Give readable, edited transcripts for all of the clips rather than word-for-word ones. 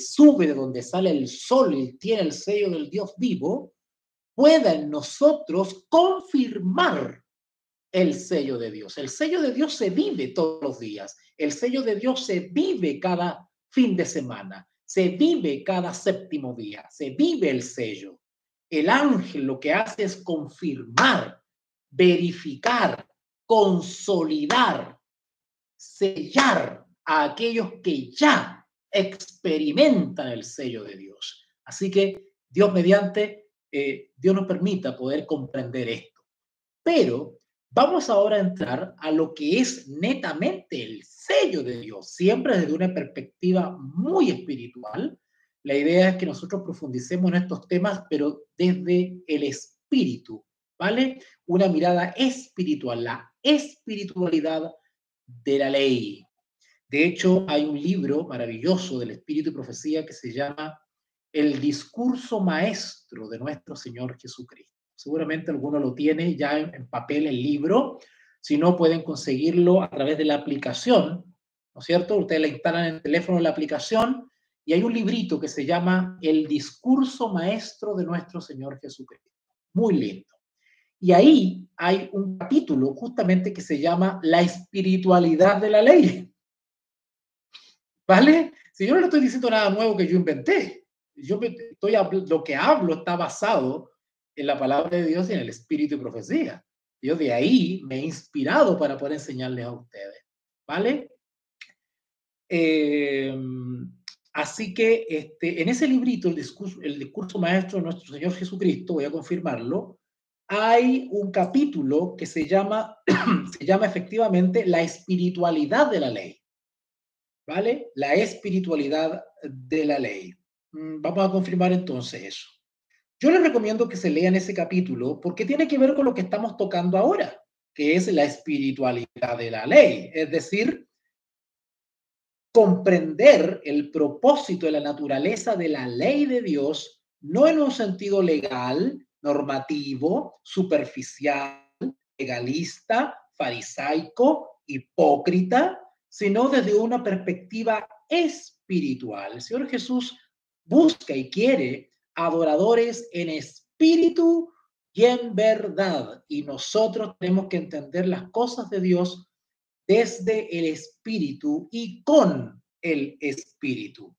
sube de donde sale el sol y tiene el sello del Dios vivo, pueda en nosotros confirmar el sello de Dios. El sello de Dios se vive todos los días. El sello de Dios se vive cada fin de semana. Se vive cada séptimo día. Se vive el sello. El ángel lo que hace es confirmar, verificar, consolidar, sellar a aquellos que ya experimentan el sello de Dios. Así que Dios mediante, Dios nos permita poder comprender esto. Pero vamos ahora a entrar a lo que es netamente el sello de Dios, siempre desde una perspectiva muy espiritual. La idea es que nosotros profundicemos en estos temas, pero desde el espíritu, ¿vale? Una mirada espiritual, la espiritualidad de la ley. De hecho, hay un libro maravilloso del Espíritu y Profecía que se llama El discurso maestro de nuestro Señor Jesucristo. Seguramente alguno lo tiene ya en papel el libro. Si no, pueden conseguirlo a través de la aplicación, ¿no es cierto? Ustedes la instalan en el teléfono la aplicación y hay un librito que se llama El discurso maestro de nuestro Señor Jesucristo. Muy lindo. Y ahí hay un capítulo justamente que se llama La espiritualidad de la ley. ¿Vale? Si yo no le estoy diciendo nada nuevo que yo inventé, lo que hablo está basado en la palabra de Dios y en el espíritu y profecía. Yo de ahí me he inspirado para poder enseñarles a ustedes. ¿Vale? Así que en ese librito, el discurso maestro de nuestro Señor Jesucristo, voy a confirmarlo, hay un capítulo que se llama efectivamente La espiritualidad de la ley. ¿Vale? La espiritualidad de la ley. Vamos a confirmar entonces eso. Yo les recomiendo que se lean ese capítulo porque tiene que ver con lo que estamos tocando ahora, que es la espiritualidad de la ley. Es decir, comprender el propósito de la naturaleza de la ley de Dios, no en un sentido legal, normativo, superficial, legalista, farisaico, hipócrita, sino desde una perspectiva espiritual. El Señor Jesús busca y quiere adoradores en espíritu y en verdad. Y nosotros tenemos que entender las cosas de Dios desde el espíritu y con el espíritu.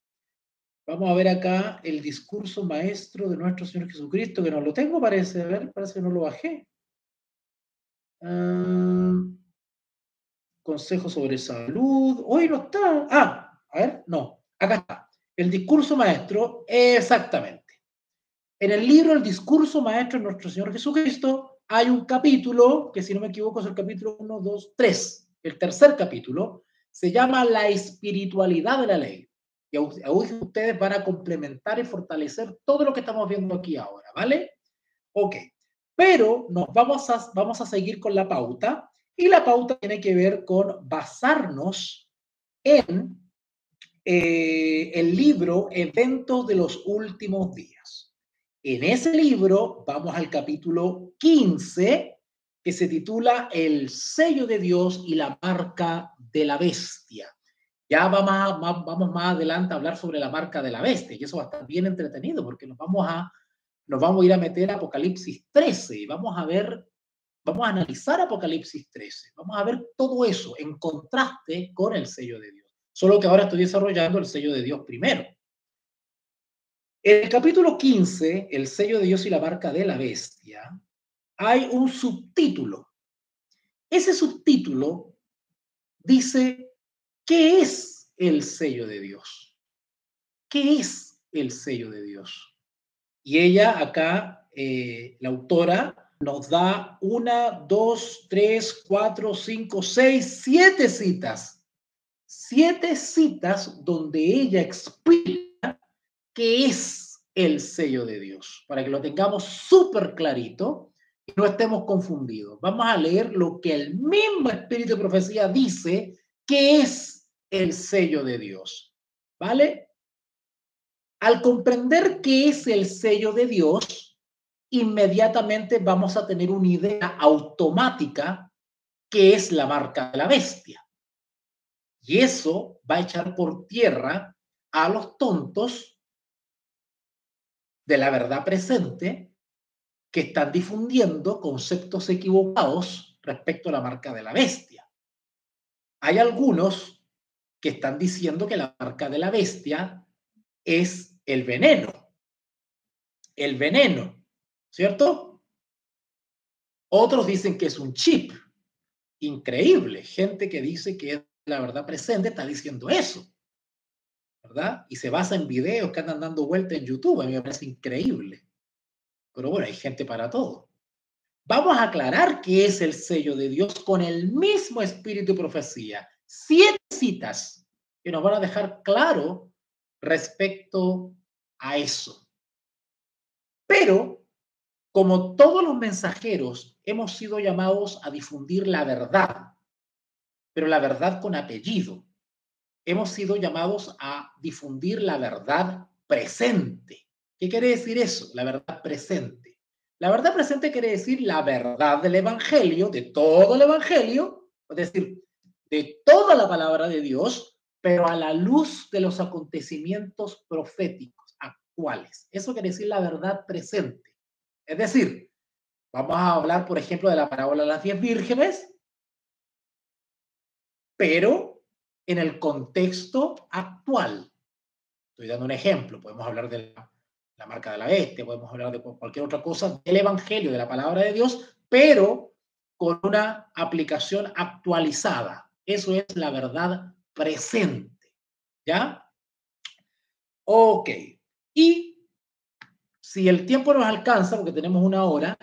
Vamos a ver acá el discurso maestro de nuestro Señor Jesucristo, que no lo tengo, parece. A ver, parece que no lo bajé. Consejo sobre salud. Hoy no está. A ver, no. Acá está. El discurso maestro, exactamente. En el libro El discurso maestro de nuestro Señor Jesucristo hay un capítulo, que si no me equivoco es el capítulo 1, 2, 3. El tercer capítulo se llama La espiritualidad de la ley. Y hoy ustedes van a complementar y fortalecer todo lo que estamos viendo aquí ahora, ¿vale? Ok. Pero vamos a seguir con la pauta. Y la pauta tiene que ver con basarnos en el libro Eventos de los Últimos Días. En ese libro vamos al capítulo 15, que se titula El sello de Dios y la marca de la bestia. Ya vamos más adelante a hablar sobre la marca de la bestia, y eso va a estar bien entretenido porque nos vamos a ir a meter a Apocalipsis 13 y vamos a analizar Apocalipsis 13. Vamos a ver todo eso en contraste con el sello de Dios. Solo que ahora estoy desarrollando el sello de Dios primero. En el capítulo 15, el sello de Dios y la marca de la bestia, hay un subtítulo. Ese subtítulo dice, ¿qué es el sello de Dios? ¿Qué es el sello de Dios? Y ella acá, la autora, nos da 1, 2, 3, 4, 5, 6, 7 citas. 7 citas donde ella explica qué es el sello de Dios, para que lo tengamos súper clarito y no estemos confundidos. Vamos a leer lo que el mismo Espíritu de Profecía dice que es el sello de Dios. ¿Vale? Al comprender qué es el sello de Dios, inmediatamente vamos a tener una idea automática que es la marca de la bestia. Y eso va a echar por tierra a los tontos de la verdad presente que están difundiendo conceptos equivocados respecto a la marca de la bestia. Hay algunos que están diciendo que la marca de la bestia es el veneno, ¿cierto? Otros dicen que es un chip. Increíble, gente que dice que es la verdad presente está diciendo eso, ¿verdad? Y se basa en videos que andan dando vuelta en YouTube. A mí me parece increíble. Pero bueno, hay gente para todo. Vamos a aclarar qué es el sello de Dios con el mismo espíritu de profecía. 7 citas que nos van a dejar claro respecto a eso. Pero, como todos los mensajeros, hemos sido llamados a difundir la verdad, pero la verdad con apellido. Hemos sido llamados a difundir la verdad presente. ¿Qué quiere decir eso? La verdad presente. La verdad presente quiere decir la verdad del Evangelio, de todo el Evangelio, es decir, de toda la palabra de Dios, pero a la luz de los acontecimientos proféticos actuales. Eso quiere decir la verdad presente. Es decir, vamos a hablar, por ejemplo, de la parábola de las 10 vírgenes, pero en el contexto actual. Estoy dando un ejemplo. Podemos hablar de la marca de la bestia, podemos hablar de cualquier otra cosa del Evangelio, de la palabra de Dios, pero con una aplicación actualizada. Eso es la verdad presente. ¿Ya? Ok. Y si el tiempo nos alcanza, porque tenemos 1 hora,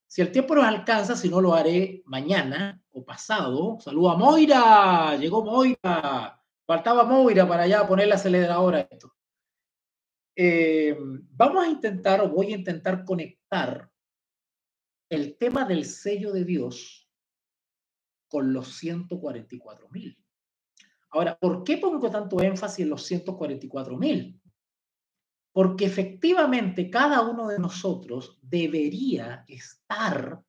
si el tiempo nos alcanza, si no lo haré mañana o pasado. Saludo a Moira, llegó Moira. Faltaba Moira para ya poner la aceleradora a esto. Vamos a intentar, o voy a intentar conectar el tema del sello de Dios con los 144.000. Ahora, ¿por qué pongo tanto énfasis en los 144.000? Porque efectivamente cada uno de nosotros debería estar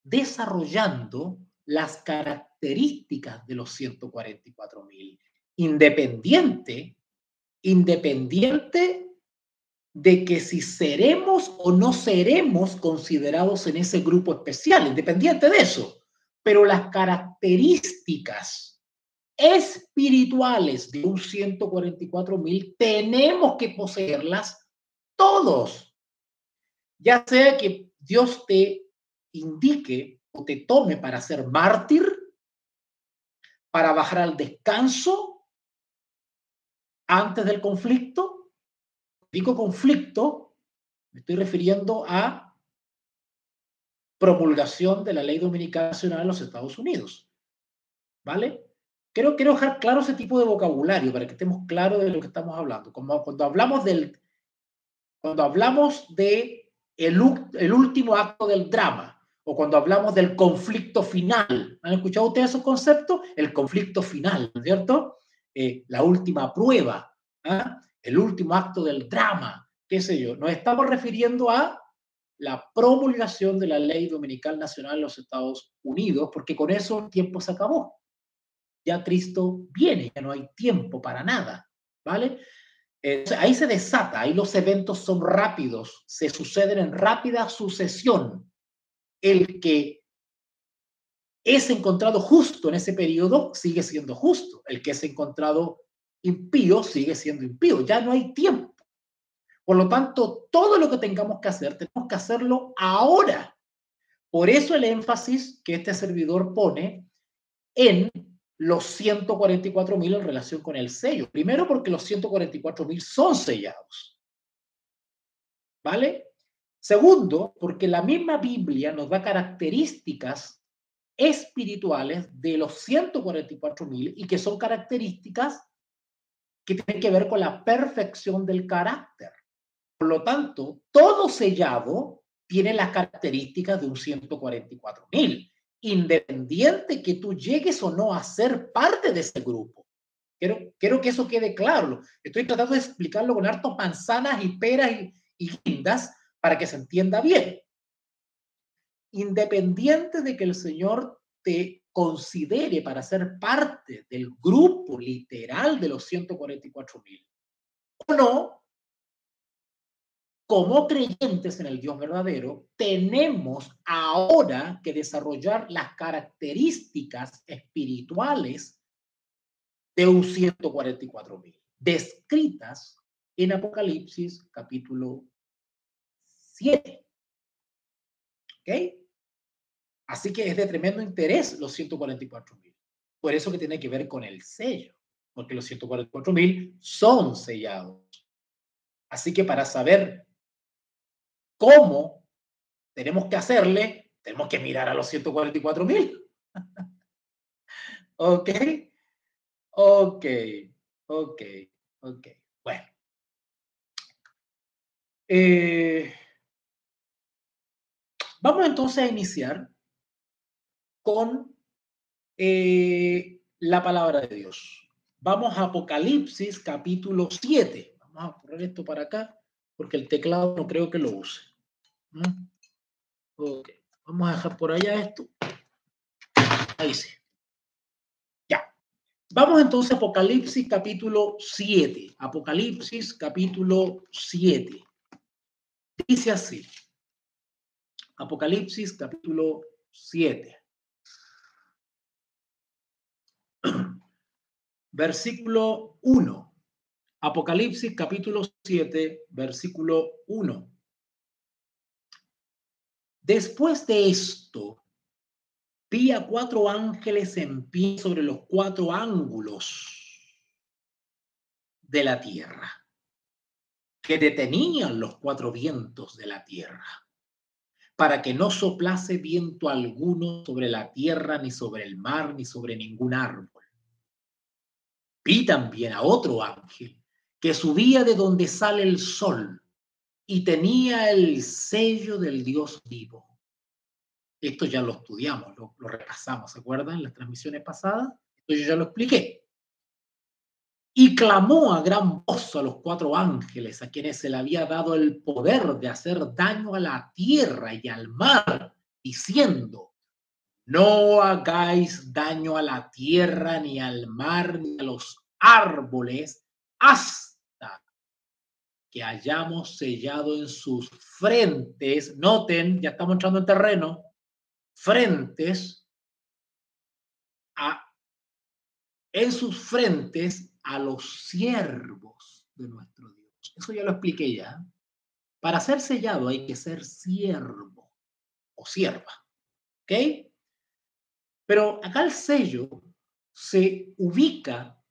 desarrollando las características de los 144.000, independiente de que si seremos o no seremos considerados en ese grupo especial, independiente de eso. Pero las características espirituales de un 144.000 tenemos que poseerlas todos. Ya sea que Dios te indique o te tome para ser mártir, para bajar al descanso antes del conflicto. Digo conflicto, me estoy refiriendo a promulgación de la ley dominical nacional en los Estados Unidos. ¿Vale? Quiero dejar claro ese tipo de vocabulario para que estemos claros de lo que estamos hablando. Como cuando hablamos de el último acto del drama, o cuando hablamos del conflicto final. ¿Han escuchado ustedes esos conceptos? El conflicto final, ¿cierto? La última prueba, ¿ah? El último acto del drama, qué sé yo. Nos estamos refiriendo a la promulgación de la ley dominical nacional en los Estados Unidos, porque con eso el tiempo se acabó. Ya Cristo viene, ya no hay tiempo para nada, ¿vale? Ahí se desata, ahí los eventos son rápidos, se suceden en rápida sucesión. El que es encontrado justo en ese periodo sigue siendo justo. El que es encontrado impío sigue siendo impío. Ya no hay tiempo. Por lo tanto, todo lo que tengamos que hacer, tenemos que hacerlo ahora. Por eso el énfasis que este servidor pone en los 144.000 en relación con el sello. Primero, porque los 144.000 son sellados. ¿Vale? Segundo, porque la misma Biblia nos da características espirituales de los 144.000 y que son características que tienen que ver con la perfección del carácter. Por lo tanto, todo sellado tiene las características de un 144.000, independiente que tú llegues o no a ser parte de ese grupo. Quiero que eso quede claro. Estoy tratando de explicarlo con hartos manzanas y peras y guindas para que se entienda bien. Independiente de que el Señor te considere para ser parte del grupo literal de los 144.000 o no, como creyentes en el Dios verdadero, tenemos ahora que desarrollar las características espirituales de un 144.000, descritas en Apocalipsis capítulo 7. ¿Ok? Así que es de tremendo interés los 144.000. Por eso que tiene que ver con el sello, porque los 144.000 son sellados. Así que para saber cómo tenemos que hacerle, tenemos que mirar a los 144.000. ¿Ok? Ok, ok, ok. Bueno. Vamos entonces a iniciar con la palabra de Dios. Vamos a Apocalipsis capítulo 7. Vamos a poner esto para acá porque el teclado no creo que lo use. Ok, vamos a dejar por allá esto. Ahí sí. Ya. Vamos entonces a Apocalipsis capítulo 7. Apocalipsis capítulo 7. Dice así. Apocalipsis capítulo 7. Versículo 1. Apocalipsis capítulo 7, versículo 1. Después de esto, vi a 4 ángeles en pie sobre los 4 ángulos de la tierra, que detenían los 4 vientos de la tierra, para que no soplase viento alguno sobre la tierra, ni sobre el mar, ni sobre ningún árbol. Vi también a otro ángel que subía de donde sale el sol y tenía el sello del Dios vivo. Esto ya lo estudiamos, lo repasamos, ¿se acuerdan? En las transmisiones pasadas. Esto yo ya lo expliqué. Y clamó a gran voz a los 4 ángeles a quienes se le había dado el poder de hacer daño a la tierra y al mar, diciendo: no hagáis daño a la tierra, ni al mar, ni a los árboles, hasta que hayamos sellado en sus frentes. Noten, ya estamos entrando en terreno, frentes, en sus frentes a los siervos de nuestro Dios. Eso ya lo expliqué ya. Para ser sellado hay que ser siervo o sierva. ¿Ok? Pero acá el sello se ubica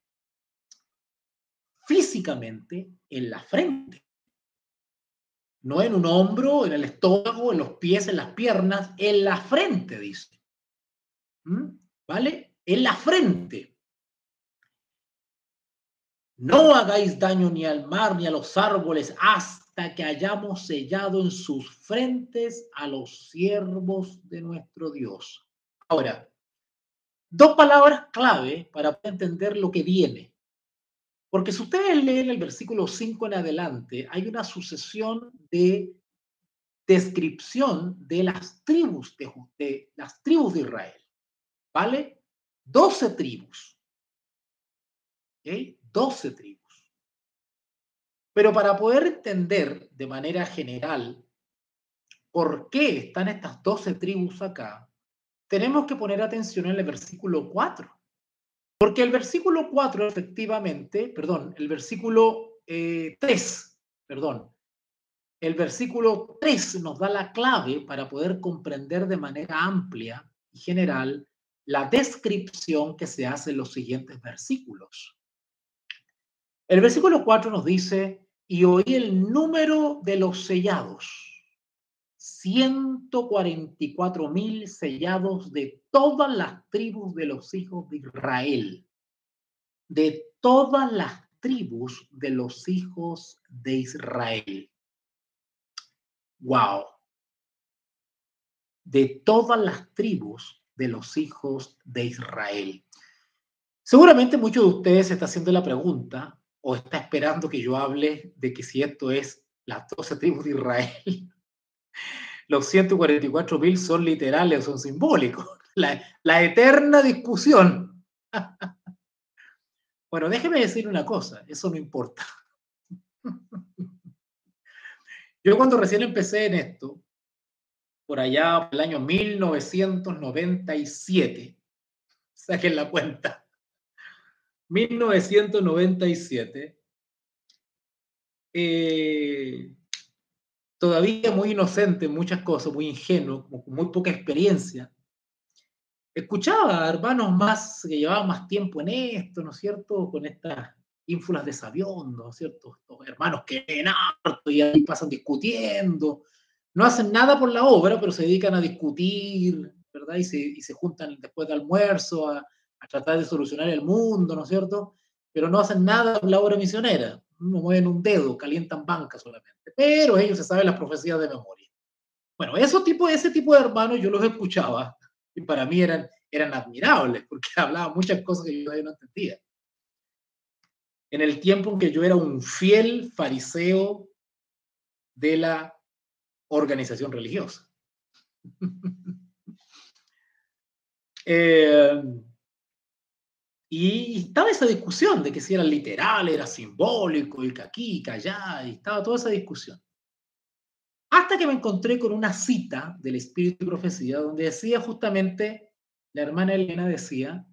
físicamente en la frente. No en un hombro, en el estómago, en los pies, en las piernas, en la frente, dice. ¿Vale? En la frente. No hagáis daño ni al mar ni a los árboles hasta que hayamos sellado en sus frentes a los siervos de nuestro Dios. Ahora, 2 palabras clave para entender lo que viene. Porque si ustedes leen el versículo 5 en adelante, hay una sucesión de descripción de las tribus de Israel. ¿Vale? 12 tribus. ¿Okay? 12 tribus. Pero para poder entender de manera general por qué están estas 12 tribus acá, tenemos que poner atención en el versículo 4. Porque el versículo 4 efectivamente, perdón, el versículo 3, perdón, el versículo 3 nos da la clave para poder comprender de manera amplia y general la descripción que se hace en los siguientes versículos. El versículo 4 nos dice: y oí el número de los sellados, 144.000 sellados de todas las tribus de los hijos de Israel. De todas las tribus de los hijos de Israel. ¡Wow! De todas las tribus de los hijos de Israel. Seguramente muchos de ustedes se está haciendo la pregunta o está esperando que yo hable de que si esto es las 12 tribus de Israel, los 144.000 son literales o son simbólicos. La eterna discusión. Bueno, déjeme decir una cosa, eso no importa. Yo cuando recién empecé en esto, por allá por el año 1997, saquen la cuenta, 1997, todavía muy inocente en muchas cosas, muy ingenuo, con muy poca experiencia, escuchaba a hermanos más que llevaban más tiempo en esto, ¿no es cierto? Con estas ínfulas de sabiondo, ¿no es cierto? Estos hermanos que ven harto y ahí pasan discutiendo, no hacen nada por la obra, pero se dedican a discutir, ¿verdad? Y se juntan después de almuerzo a tratar de solucionar el mundo, ¿no es cierto? Pero no hacen nada por la obra misionera, no mueven un dedo, calientan banca solamente, pero ellos se saben las profecías de memoria. Bueno, ese tipo de hermanos yo los escuchaba y para mí eran admirables porque hablaban muchas cosas que yo no entendía. En el tiempo en que yo era un fiel fariseo de la organización religiosa. Y estaba esa discusión de que si era literal, era simbólico, y que aquí, que allá, y estaba toda esa discusión. Hasta que me encontré con una cita del Espíritu y Profecía donde decía justamente, la hermana Elena decía,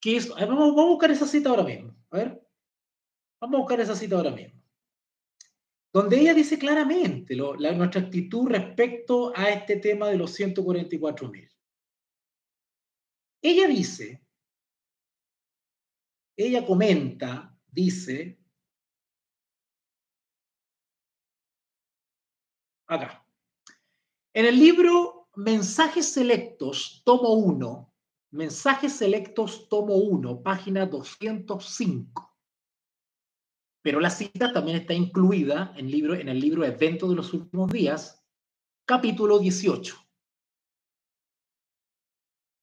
que es, vamos a buscar esa cita ahora mismo. A ver, vamos a buscar esa cita ahora mismo. Donde ella dice claramente nuestra actitud respecto a este tema de los 144.000. Ella dice, ella comenta, dice, acá, en el libro Mensajes Selectos, tomo 1, Mensajes Selectos, tomo 1, página 205. Pero la cita también está incluida en el libro Eventos de los Últimos Días, capítulo 18.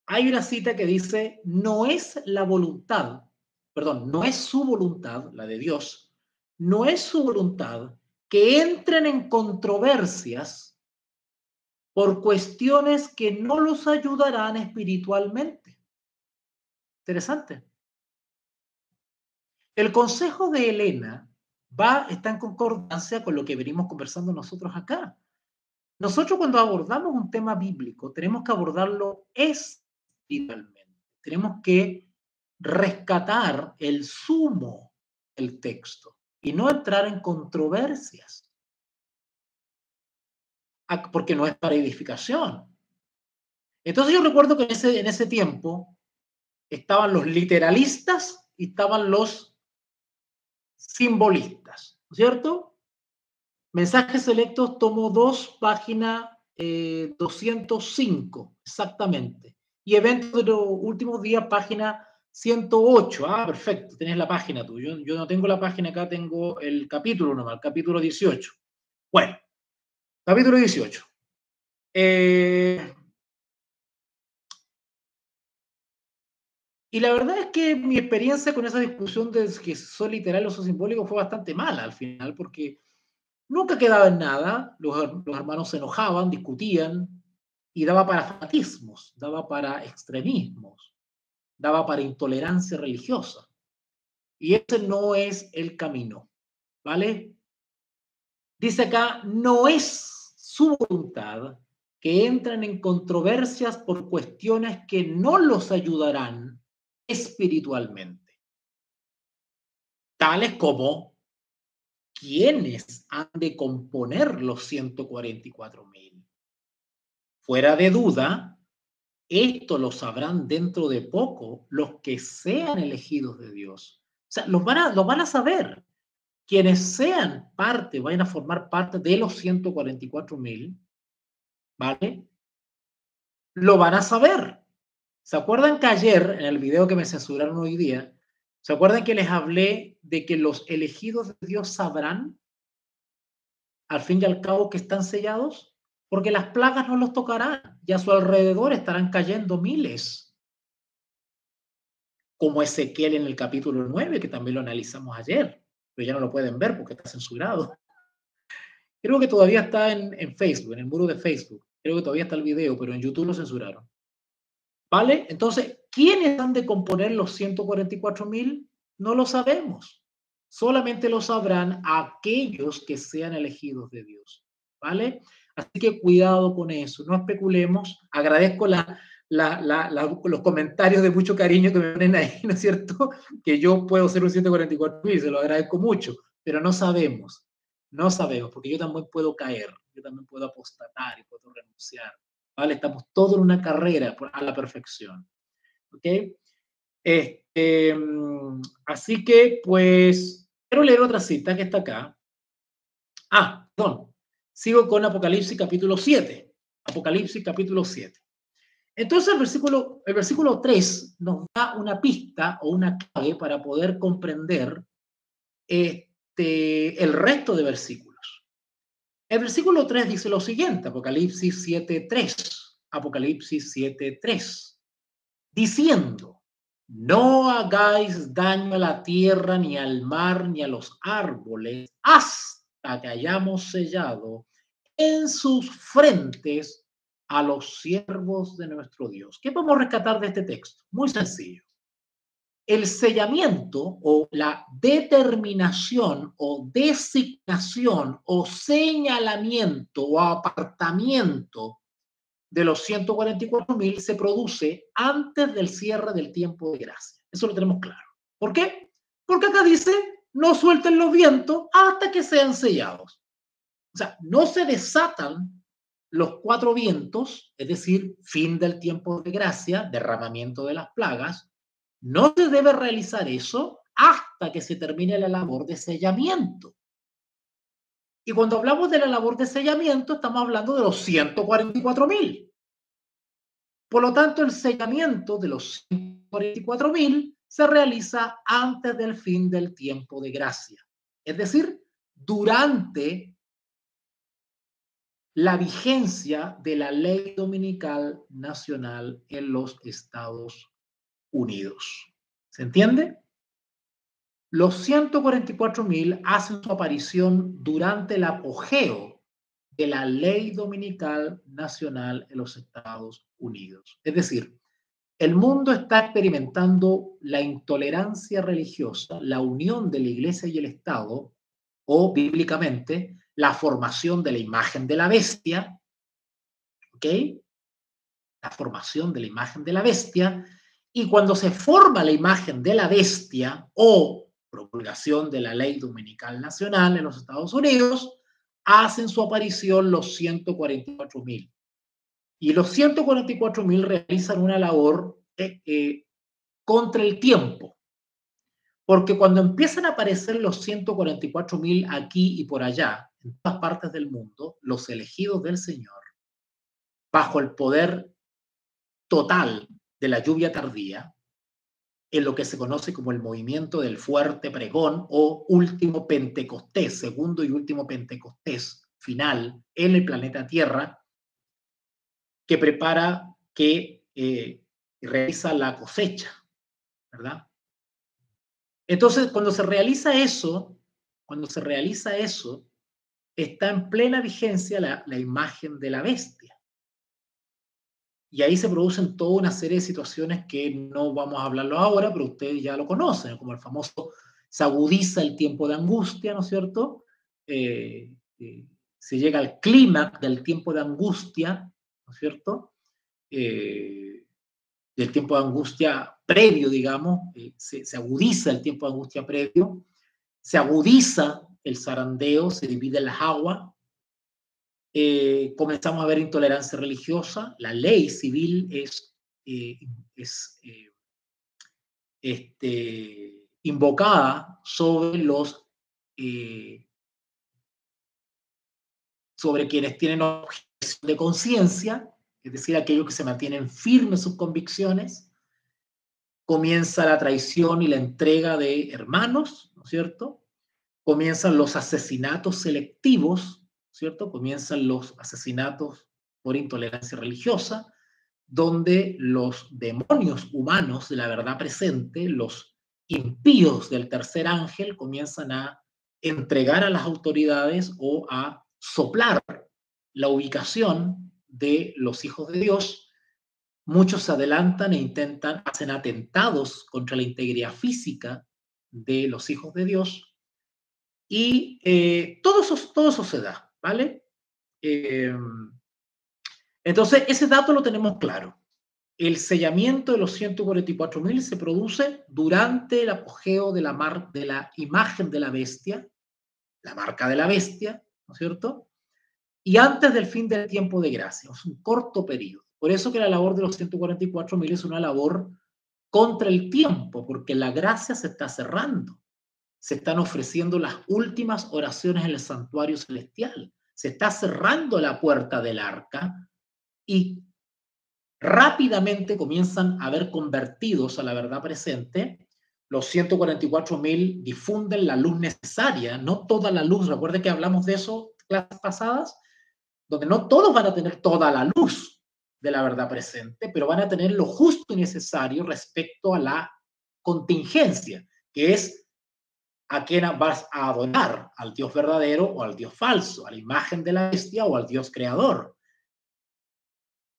Hay una cita que dice, no es la voluntad, perdón, no es su voluntad, la de Dios, no es su voluntad que entren en controversias por cuestiones que no los ayudarán espiritualmente. Interesante. El consejo de Elena está en concordancia con lo que venimos conversando nosotros acá. Nosotros cuando abordamos un tema bíblico tenemos que abordarlo espiritualmente. Tenemos que rescatar el sumo del texto y no entrar en controversias, porque no es para edificación. Entonces yo recuerdo que en ese tiempo estaban los literalistas y estaban los simbolistas, ¿cierto? Mensajes selectos, tomo 2, página 205, exactamente. Y eventos de los últimos días, página 108. Ah, perfecto, tenés la página tú. Yo no tengo la página acá, tengo el capítulo nomás, el capítulo 18. Bueno, capítulo 18. Y la verdad es que mi experiencia con esa discusión de que son literales o son simbólicos fue bastante mala al final, porque nunca quedaba en nada, los hermanos se enojaban, discutían, y daba para fanatismos, daba para extremismos, daba para intolerancia religiosa. Y ese no es el camino, ¿vale? Dice acá, no es su voluntad que entren en controversias por cuestiones que no los ayudarán espiritualmente, tales como quiénes han de componer los 144.000. Fuera de duda, esto lo sabrán dentro de poco los que sean elegidos de Dios. O sea, lo van a saber. Quienes sean parte, vayan a formar parte de los 144.000, ¿vale? Lo van a saber. ¿Se acuerdan que ayer, en el video que me censuraron hoy día, se acuerdan que les hablé de que los elegidos de Dios sabrán, al fin y al cabo, que están sellados? Porque las plagas no los tocarán y a su alrededor estarán cayendo miles. Como Ezequiel en el capítulo 9, que también lo analizamos ayer, pero ya no lo pueden ver porque está censurado. Creo que todavía está en Facebook, en el muro de Facebook. Creo que todavía está el video, pero en YouTube lo censuraron. ¿Vale? Entonces, ¿quiénes han de componer los 144.000? No lo sabemos. Solamente lo sabrán aquellos que sean elegidos de Dios. ¿Vale? Así que cuidado con eso, no especulemos. Agradezco los comentarios de mucho cariño que me ponen ahí, ¿no es cierto? Que yo puedo ser un 144.000, se lo agradezco mucho, pero no sabemos. No sabemos, porque yo también puedo caer, yo también puedo apostatar y puedo renunciar. ¿Vale? Estamos todos en una carrera a la perfección. ¿Ok? Así que, pues, quiero leer otra cita que está acá. Perdón. Sigo con Apocalipsis capítulo 7. Apocalipsis capítulo 7. Entonces el versículo 3 nos da una pista o una clave para poder comprender el resto de versículos. El versículo 3 dice lo siguiente, Apocalipsis 7.3. Apocalipsis 7.3. Diciendo, no hagáis daño a la tierra, ni al mar, ni a los árboles, hasta que hayamos sellado en sus frentes a los siervos de nuestro Dios. ¿Qué podemos rescatar de este texto? Muy sencillo. El sellamiento o la determinación o designación o señalamiento o apartamiento de los 144.000 se produce antes del cierre del tiempo de gracia. Eso lo tenemos claro. ¿Por qué? Porque acá dice, no suelten los vientos hasta que sean sellados. O sea, no se desatan los 4 vientos, es decir, fin del tiempo de gracia, derramamiento de las plagas. No se debe realizar eso hasta que se termine la labor de sellamiento. Y cuando hablamos de la labor de sellamiento, estamos hablando de los 144.000. Por lo tanto, el sellamiento de los 144.000 se realiza antes del fin del tiempo de gracia. Es decir, durante la vigencia de la ley dominical nacional en los Estados Unidos. ¿Se entiende? Los 144.000 hacen su aparición durante el apogeo de la ley dominical nacional en los Estados Unidos. Es decir, el mundo está experimentando la intolerancia religiosa, la unión de la Iglesia y el Estado, o bíblicamente, la formación de la imagen de la bestia, ¿ok? La formación de la imagen de la bestia, y cuando se forma la imagen de la bestia, o promulgación de la ley dominical nacional en los Estados Unidos, hacen su aparición los 144.000. Y los 144.000 realizan una labor contra el tiempo. Porque cuando empiezan a aparecer los 144.000 aquí y por allá, en todas partes del mundo, los elegidos del Señor, bajo el poder total de la lluvia tardía, en lo que se conoce como el movimiento del fuerte pregón o último Pentecostés, segundo y último Pentecostés final en el planeta Tierra, que prepara, que realiza la cosecha, ¿verdad? Entonces, cuando se realiza eso, está en plena vigencia la imagen de la bestia. Y ahí se producen toda una serie de situaciones que no vamos a hablarlo ahora, pero ustedes ya lo conocen, como el famoso, se agudiza el tiempo de angustia, ¿no es cierto? Se llega al clímax del tiempo de angustia, ¿no es cierto? Del tiempo de angustia previo, digamos, se agudiza el tiempo de angustia previo, se agudiza el zarandeo, se dividen las aguas, comenzamos a ver intolerancia religiosa, la ley civil es invocada sobre sobre quienes tienen objeción de conciencia, es decir, aquellos que se mantienen firmes sus convicciones. Comienza la traición y la entrega de hermanos, ¿no es cierto? Comienzan los asesinatos selectivos, ¿cierto? Comienzan los asesinatos por intolerancia religiosa, donde los demonios humanos de la verdad presente, los impíos del tercer ángel, comienzan a entregar a las autoridades o a soplar la ubicación de los hijos de Dios. Muchos se adelantan e hacen atentados contra la integridad física de los hijos de Dios. Y todo eso se da, ¿vale? Entonces, ese dato lo tenemos claro. El sellamiento de los 144.000 se produce durante el apogeo de la imagen de la bestia, la marca de la bestia, ¿no es cierto? Y antes del fin del tiempo de gracia, es un corto periodo. Por eso que la labor de los 144.000 es una labor contra el tiempo, porque la gracia se está cerrando. Se están ofreciendo las últimas oraciones en el santuario celestial. Se está cerrando la puerta del arca y rápidamente comienzan a ver convertidos a la verdad presente. Los 144.000 difunden la luz necesaria, no toda la luz. Recuerden que hablamos de eso en clases pasadas, donde no todos van a tener toda la luz de la verdad presente, pero van a tener lo justo y necesario respecto a la contingencia, que es a quién vas a adorar, al Dios verdadero o al Dios falso, a la imagen de la bestia o al Dios creador.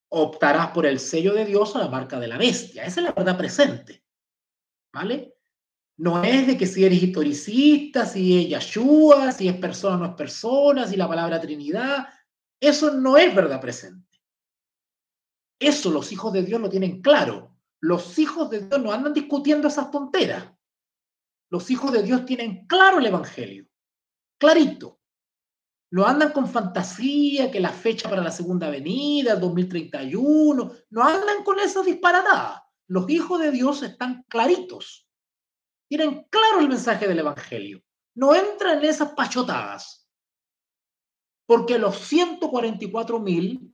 Optarás por el sello de Dios o la marca de la bestia. Esa es la verdad presente, ¿vale? No es de que si eres historicista, si es Yahshua, si es persona o no es persona, si la palabra Trinidad. Eso no es verdad presente. Eso los hijos de Dios lo tienen claro. Los hijos de Dios no andan discutiendo esas tonteras. Los hijos de Dios tienen claro el Evangelio, clarito. No andan con fantasía, que la fecha para la segunda venida, 2031, no andan con esas disparatadas. Los hijos de Dios están claritos. Tienen claro el mensaje del Evangelio. No entran en esas pachotadas. Porque los 144.000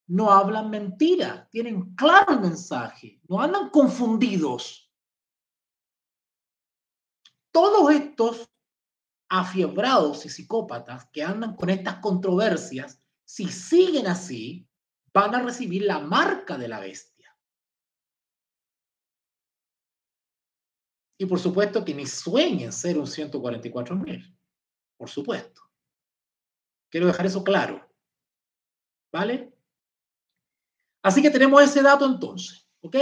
no hablan mentira, tienen claro el mensaje, no andan confundidos. Todos estos afiebrados y psicópatas que andan con estas controversias, si siguen así, van a recibir la marca de la bestia. Y por supuesto que ni sueñen ser un 144.000, por supuesto. Quiero dejar eso claro, ¿vale? Así que tenemos ese dato entonces, ¿ok?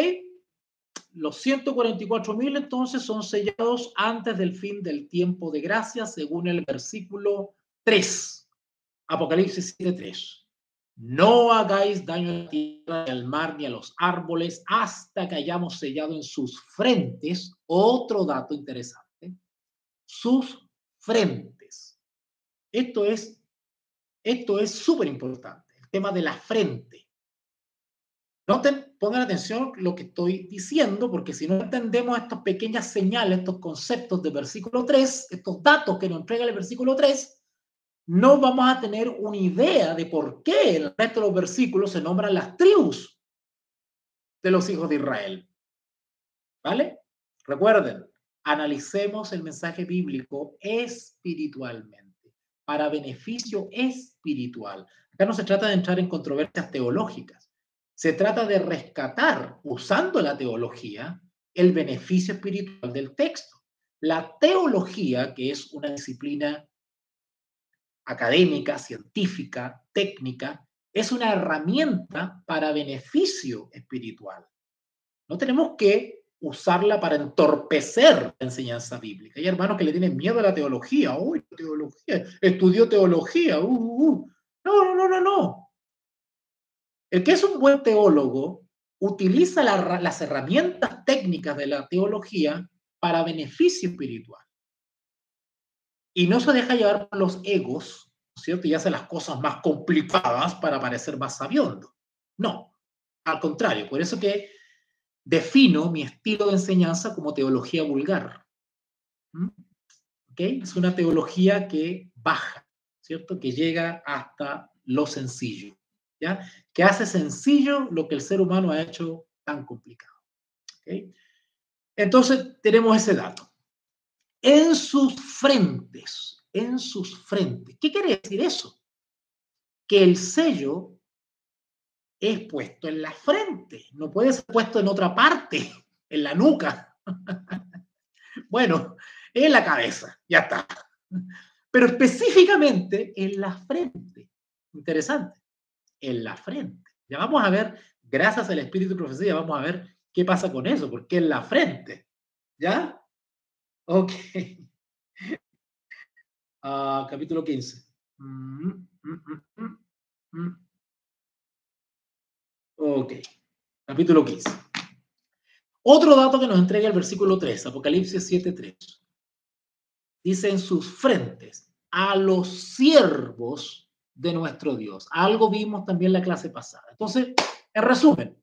Los 144.000 entonces son sellados antes del fin del tiempo de gracia, según el versículo 3, Apocalipsis 7:3. No hagáis daño a la tierra, ni al mar, ni a los árboles, hasta que hayamos sellado en sus frentes. Otro dato interesante, sus frentes. Esto es súper importante, el tema de la frente. Noten, pongan atención lo que estoy diciendo, porque si no entendemos estas pequeñas señales, estos conceptos del versículo 3, estos datos que nos entrega el versículo 3, no vamos a tener una idea de por qué en el resto de los versículos se nombran las tribus de los hijos de Israel. ¿Vale? Recuerden, analicemos el mensaje bíblico espiritualmente, para beneficio espiritual. Acá no se trata de entrar en controversias teológicas. Se trata de rescatar, usando la teología, el beneficio espiritual del texto. La teología, que es una disciplina académica, científica, técnica, es una herramienta para beneficio espiritual. No tenemos que usarla para entorpecer la enseñanza bíblica. Hay hermanos que le tienen miedo a la teología. Uy, teología, estudió teología. No. El que es un buen teólogo utiliza las herramientas técnicas de la teología para beneficio espiritual. Y no se deja llevar por los egos, ¿cierto? Y hace las cosas más complicadas para parecer más sabiondo. No, al contrario. Por eso que defino mi estilo de enseñanza como teología vulgar. ¿Okay? Es una teología que baja, ¿cierto? Que llega hasta lo sencillo, ¿ya? Que hace sencillo lo que el ser humano ha hecho tan complicado. ¿Okay? Entonces, tenemos ese dato. En sus frentes. ¿Qué quiere decir eso? Que el sello es puesto en la frente, no puede ser puesto en otra parte, en la nuca. Bueno, en la cabeza, ya está. Pero específicamente en la frente. Interesante. en la frente. Ya vamos a ver, gracias al Espíritu de Profecía, vamos a ver qué pasa con eso, porque en la frente. ¿Ya? Ok. Capítulo 15. Ok. Capítulo 15. Otro dato que nos entrega el versículo 3, Apocalipsis 7:3. Dice en sus frentes a los siervos de nuestro Dios. Algo vimos también en la clase pasada. Entonces, en resumen,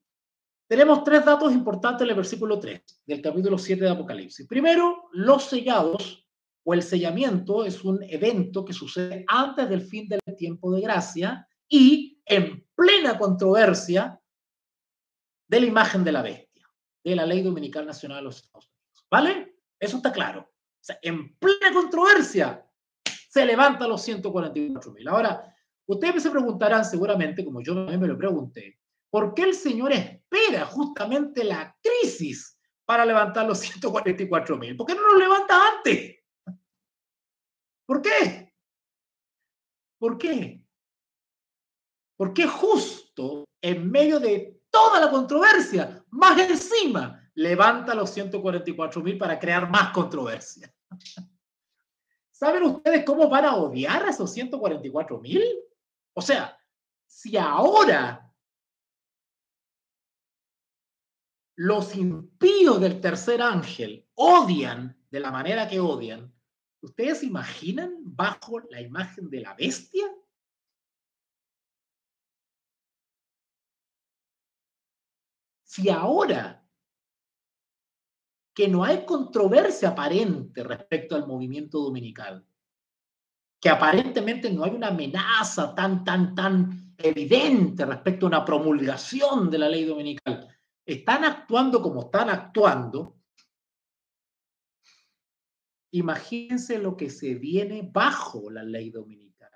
tenemos tres datos importantes en el versículo 3 del capítulo 7 de Apocalipsis. Primero, los sellados o el sellamiento es un evento que sucede antes del fin del tiempo de gracia y en plena controversia de la imagen de la bestia, de la ley dominical nacional de los Estados Unidos. ¿Vale? Eso está claro. O sea, en plena controversia se levanta los 144.000. Ahora, ustedes se preguntarán seguramente, como yo también me lo pregunté, ¿por qué el Señor espera justamente la crisis para levantar los 144.000? ¿Por qué no lo levanta antes? ¿Por qué? ¿Por qué? ¿Por qué justo en medio de toda la controversia, más encima, levanta los 144.000 para crear más controversia? ¿Saben ustedes cómo van a odiar a esos 144.000? O sea, si ahora los impíos del tercer ángel odian de la manera que odian, ¿ustedes se imaginan bajo la imagen de la bestia? Si ahora que no hay controversia aparente respecto al movimiento dominical, que aparentemente no hay una amenaza tan evidente respecto a una promulgación de la ley dominical, están actuando como están actuando, imagínense lo que se viene bajo la ley dominical,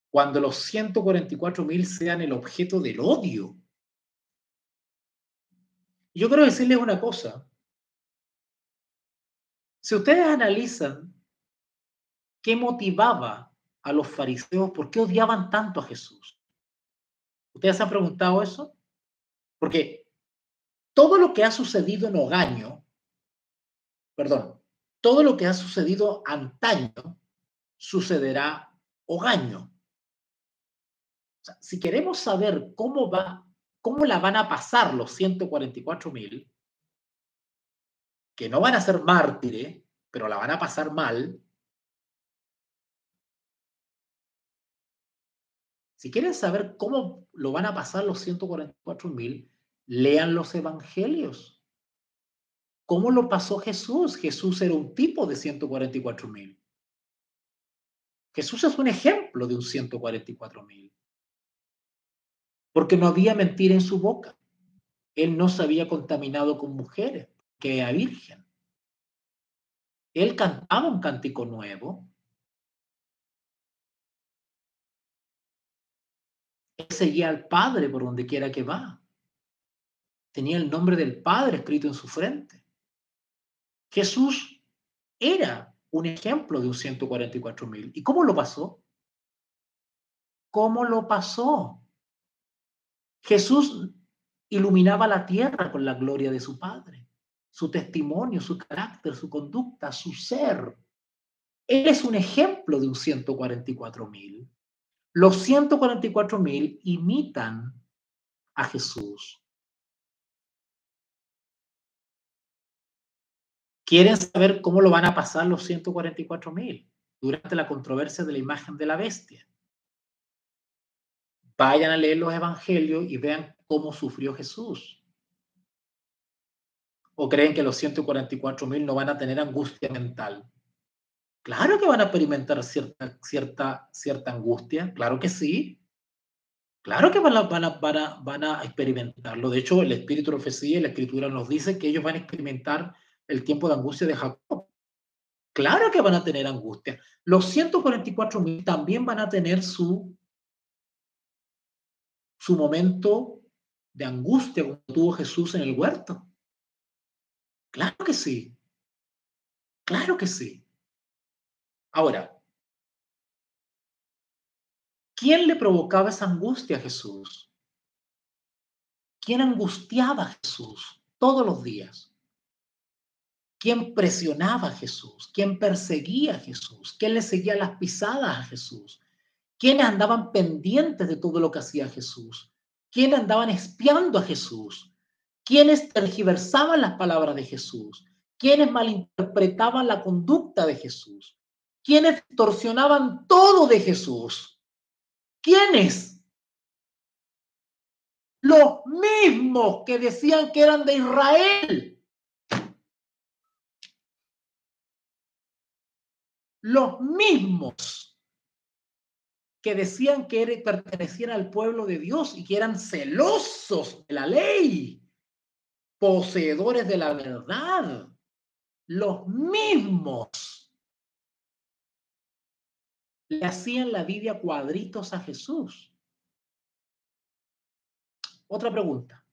cuando los 144.000 sean el objeto del odio. Yo quiero decirles una cosa, si ustedes analizan qué motivaba a los fariseos, por qué odiaban tanto a Jesús, ¿ustedes se han preguntado eso? Porque todo lo que ha sucedido en Ogaño, perdón, todo lo que ha sucedido antaño sucederá Ogaño. O sea, si queremos saber cómo la van a pasar los 144.000, que no van a ser mártires, pero la van a pasar mal, si quieren saber cómo lo van a pasar los 144.000, lean los evangelios. ¿Cómo lo pasó Jesús? Jesús era un tipo de 144.000. Jesús es un ejemplo de un 144.000. Porque no había mentira en su boca. Él no se había contaminado con mujeres, que era virgen. Él cantaba un cántico nuevo. Él seguía al Padre por donde quiera que va. Tenía el nombre del Padre escrito en su frente. Jesús era un ejemplo de un 144.000. ¿Y cómo lo pasó? ¿Cómo lo pasó? Jesús iluminaba la tierra con la gloria de su Padre, su testimonio, su carácter, su conducta, su ser. Él es un ejemplo de un 144.000. Los 144.000 imitan a Jesús. ¿Quieren saber cómo lo van a pasar los 144.000 durante la controversia de la imagen de la bestia? Vayan a leer los evangelios y vean cómo sufrió Jesús. ¿O creen que los 144.000 no van a tener angustia mental? Claro que van a experimentar cierta angustia, claro que sí. Claro que van a experimentarlo. De hecho, el Espíritu de Profecía y la Escritura nos dice que ellos van a experimentar el tiempo de angustia de Jacob. Claro que van a tener angustia. Los 144.000 también van a tener su momento de angustia como tuvo Jesús en el huerto. Claro que sí. Claro que sí. Ahora, ¿Quién le provocaba esa angustia a Jesús? ¿Quién angustiaba a Jesús todos los días? ¿Quién presionaba a Jesús? ¿Quién perseguía a Jesús? ¿Quién le seguía las pisadas a Jesús? ¿Quiénes andaban pendientes de todo lo que hacía Jesús? ¿Quiénes andaban espiando a Jesús? ¿Quiénes tergiversaban las palabras de Jesús? ¿Quiénes malinterpretaban la conducta de Jesús? ¿Quiénes distorsionaban todo de Jesús? ¿Quiénes? Los mismos que decían que eran de Israel. Los mismos que decían que pertenecían al pueblo de Dios y que eran celosos de la ley, poseedores de la verdad, los mismos le hacían la vida a cuadritos a Jesús. Otra pregunta.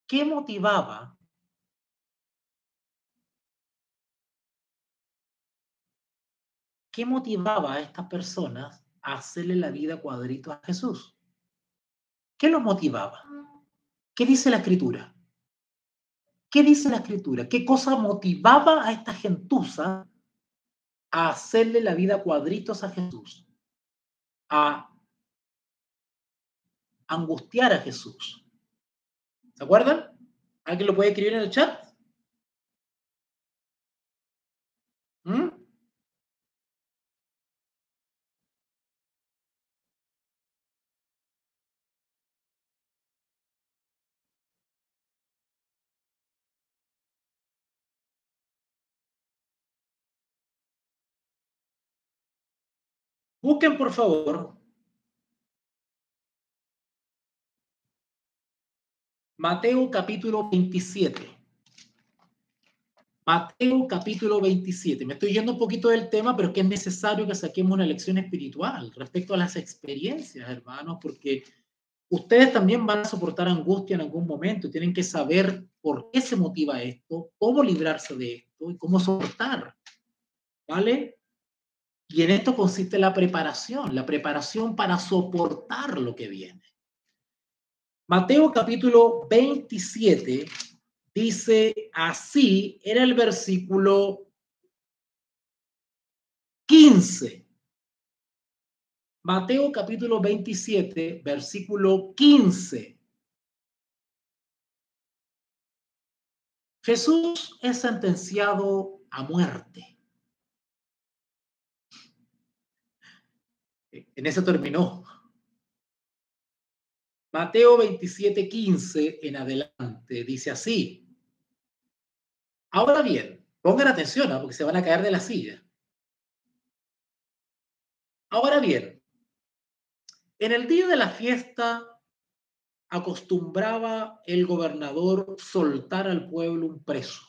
¿Qué motivaba a estas personas a hacerle la vida a cuadritos a Jesús? ¿Qué los motivaba? ¿Qué dice la Escritura? ¿Qué dice la Escritura? ¿Qué cosa motivaba a esta gentuza a hacerle la vida a cuadritos a Jesús? A angustiar a Jesús. ¿Se acuerdan? ¿Alguien lo puede escribir en el chat? ¿Mm? Busquen, por favor, Mateo capítulo 27. Mateo capítulo 27. Me estoy yendo un poquito del tema, pero es que es necesario que saquemos una lección espiritual respecto a las experiencias, hermanos, porque ustedes también van a soportar angustia en algún momento y tienen que saber por qué se motiva esto, cómo librarse de esto y cómo soportar, ¿vale? Y en esto consiste la preparación para soportar lo que viene. Mateo capítulo 27 dice así en el versículo 15. Mateo capítulo 27, versículo 15. Jesús es sentenciado a muerte. En eso terminó. Mateo 27, 15 en adelante dice así. Ahora bien, pongan atención, ¿no? Porque se van a caer de la silla. Ahora bien, en el día de la fiesta acostumbraba el gobernador soltar al pueblo un preso,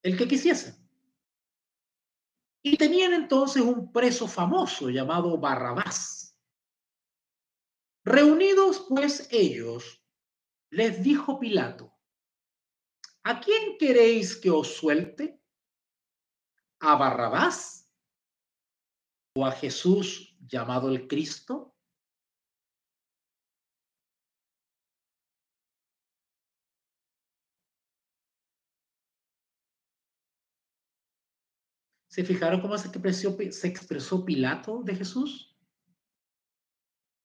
el que quisiese. Y tenían entonces un preso famoso llamado Barrabás. Reunidos pues ellos, les dijo Pilato, ¿a quién queréis que os suelte? ¿A Barrabás o a Jesús llamado el Cristo? ¿Se fijaron cómo se expresó Pilato de Jesús?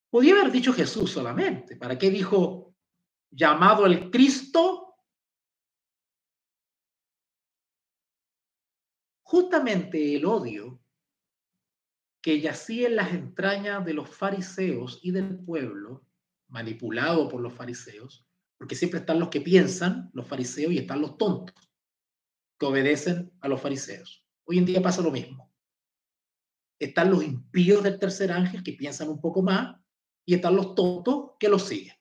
Podía haber dicho Jesús solamente. ¿Para qué dijo llamado el Cristo? Justamente el odio que yacía en las entrañas de los fariseos y del pueblo, manipulado por los fariseos, porque siempre están los que piensan, los fariseos, y están los tontos, que obedecen a los fariseos. Hoy en día pasa lo mismo. Están los impíos del tercer ángel que piensan un poco más, y están los tontos que los siguen.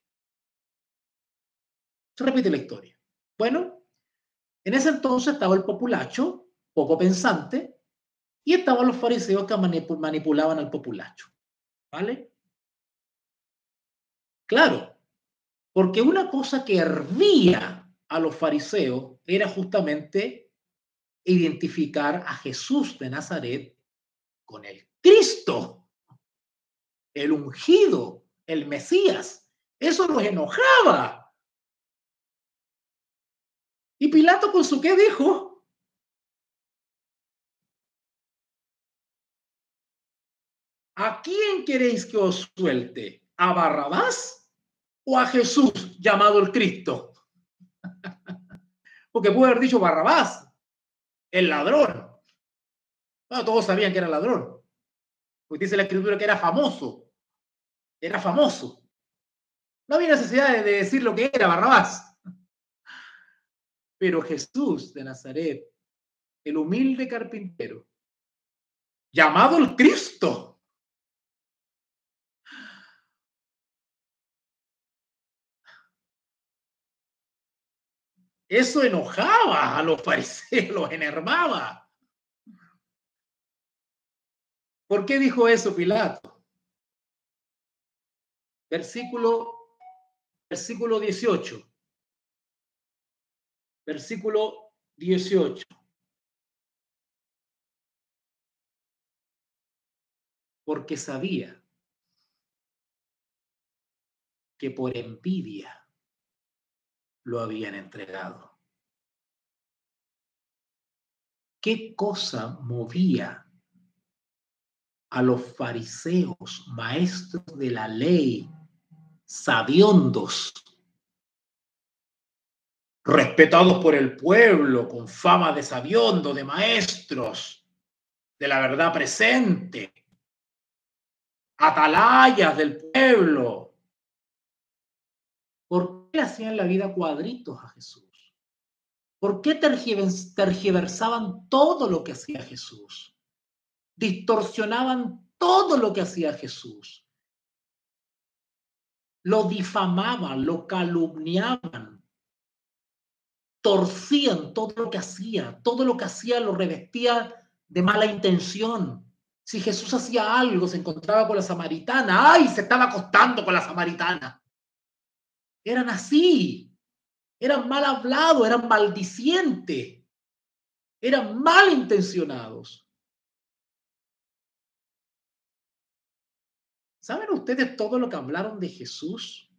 Se repite la historia. Bueno, en ese entonces estaba el populacho, poco pensante, y estaban los fariseos que manipulaban al populacho. ¿Vale? Claro, porque una cosa que hervía a los fariseos era justamente identificar a Jesús de Nazaret con el Cristo, el ungido, el Mesías. Eso los enojaba. Y Pilato con su qué dijo: ¿a quién queréis que os suelte? ¿A Barrabás o a Jesús llamado el Cristo? Porque puede haber dicho Barrabás, el ladrón. Bueno, todos sabían que era ladrón. Pues dice la escritura que era famoso. Era famoso. No había necesidad de decir lo que era Barrabás. Pero Jesús de Nazaret, el humilde carpintero, llamado el Cristo. Eso enojaba a los fariseos, los enervaba. ¿Por qué dijo eso Pilato? Versículo 18. Versículo 18. Porque sabía que por envidia lo habían entregado. ¿Qué cosa movía a los fariseos, maestros de la ley, sabiondos, respetados por el pueblo, con fama de sabiondo, de maestros, de la verdad presente, atalayas del pueblo? ¿Por qué le hacían la vida cuadritos a Jesús? ¿Por qué tergiversaban todo lo que hacía Jesús? Distorsionaban todo lo que hacía Jesús. Lo difamaban, lo calumniaban, torcían todo lo que hacía lo revestía de mala intención. Si Jesús hacía algo, se encontraba con la samaritana, ¡ay! Se estaba acostando con la samaritana. Eran así, eran mal hablados, eran maldicientes, eran malintencionados. ¿Saben ustedes todo lo que hablaron de Jesús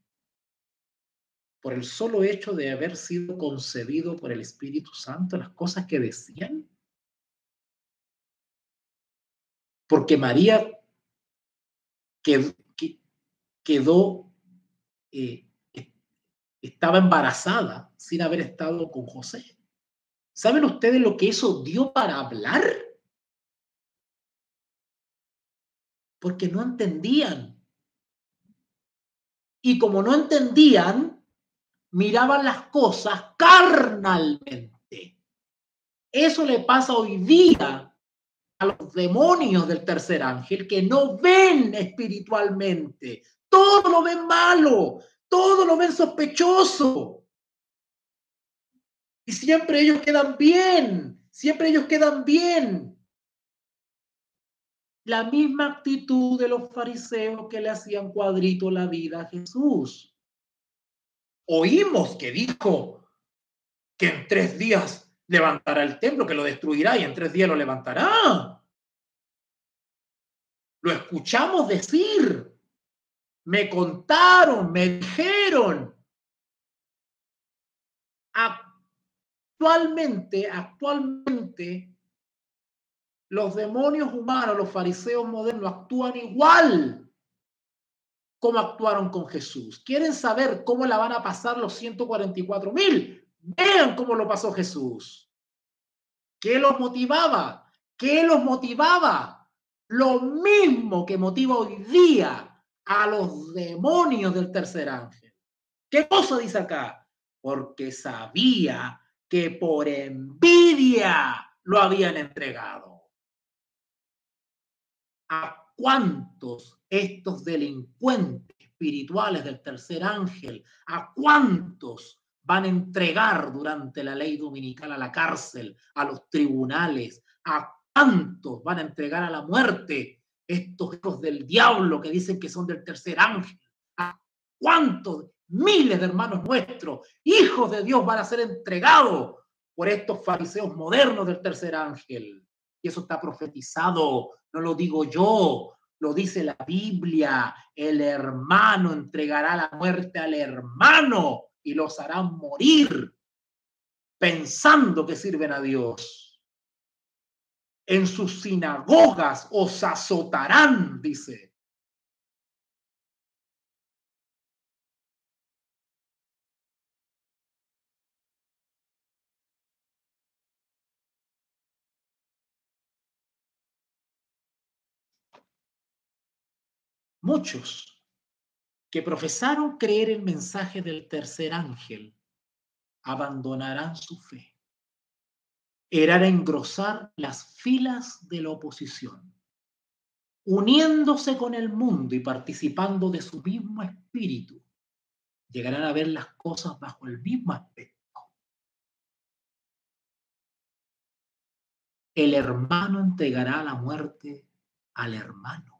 por el solo hecho de haber sido concebido por el Espíritu Santo, las cosas que decían? Porque María quedó, estaba embarazada sin haber estado con José. ¿Saben ustedes lo que eso dio para hablar? Porque no entendían. Y como no entendían, miraban las cosas carnalmente. Eso le pasa hoy día a los demonios del tercer ángel, que no ven espiritualmente. Todo lo ven malo, todo lo ven sospechoso. Y siempre ellos quedan bien, siempre ellos quedan bien. La misma actitud de los fariseos que le hacían cuadrito la vida a Jesús. Oímos que dijo que en 3 días levantará el templo, que lo destruirá y en 3 días lo levantará. Lo escuchamos decir. Me contaron, me dijeron. Actualmente, los demonios humanos, los fariseos modernos, actúan igual como actuaron con Jesús. ¿Quieren saber cómo la van a pasar los 144,000? Vean cómo lo pasó Jesús. ¿Qué los motivaba? ¿Qué los motivaba? Lo mismo que motiva hoy día a los demonios del tercer ángel. ¿Qué cosa dice acá? Porque sabía que por envidia lo habían entregado. ¿A cuántos estos delincuentes espirituales del tercer ángel, a cuántos van a entregar durante la ley dominical a la cárcel, a los tribunales? ¿A cuántos van a entregar a la muerte estos hijos del diablo que dicen que son del tercer ángel? ¿A cuántos miles de hermanos nuestros, hijos de Dios, van a ser entregados por estos fariseos modernos del tercer ángel. Y eso está profetizado, no lo digo yo, lo dice la Biblia. El hermano entregará la muerte al hermano y los hará morir pensando que sirven a Dios. En sus sinagogas os azotarán, dice. Muchos que profesaron creer el mensaje del tercer ángel abandonarán su fe. Era engrosar las filas de la oposición, uniéndose con el mundo y participando de su mismo espíritu. Llegarán a ver las cosas bajo el mismo aspecto. El hermano entregará la muerte al hermano.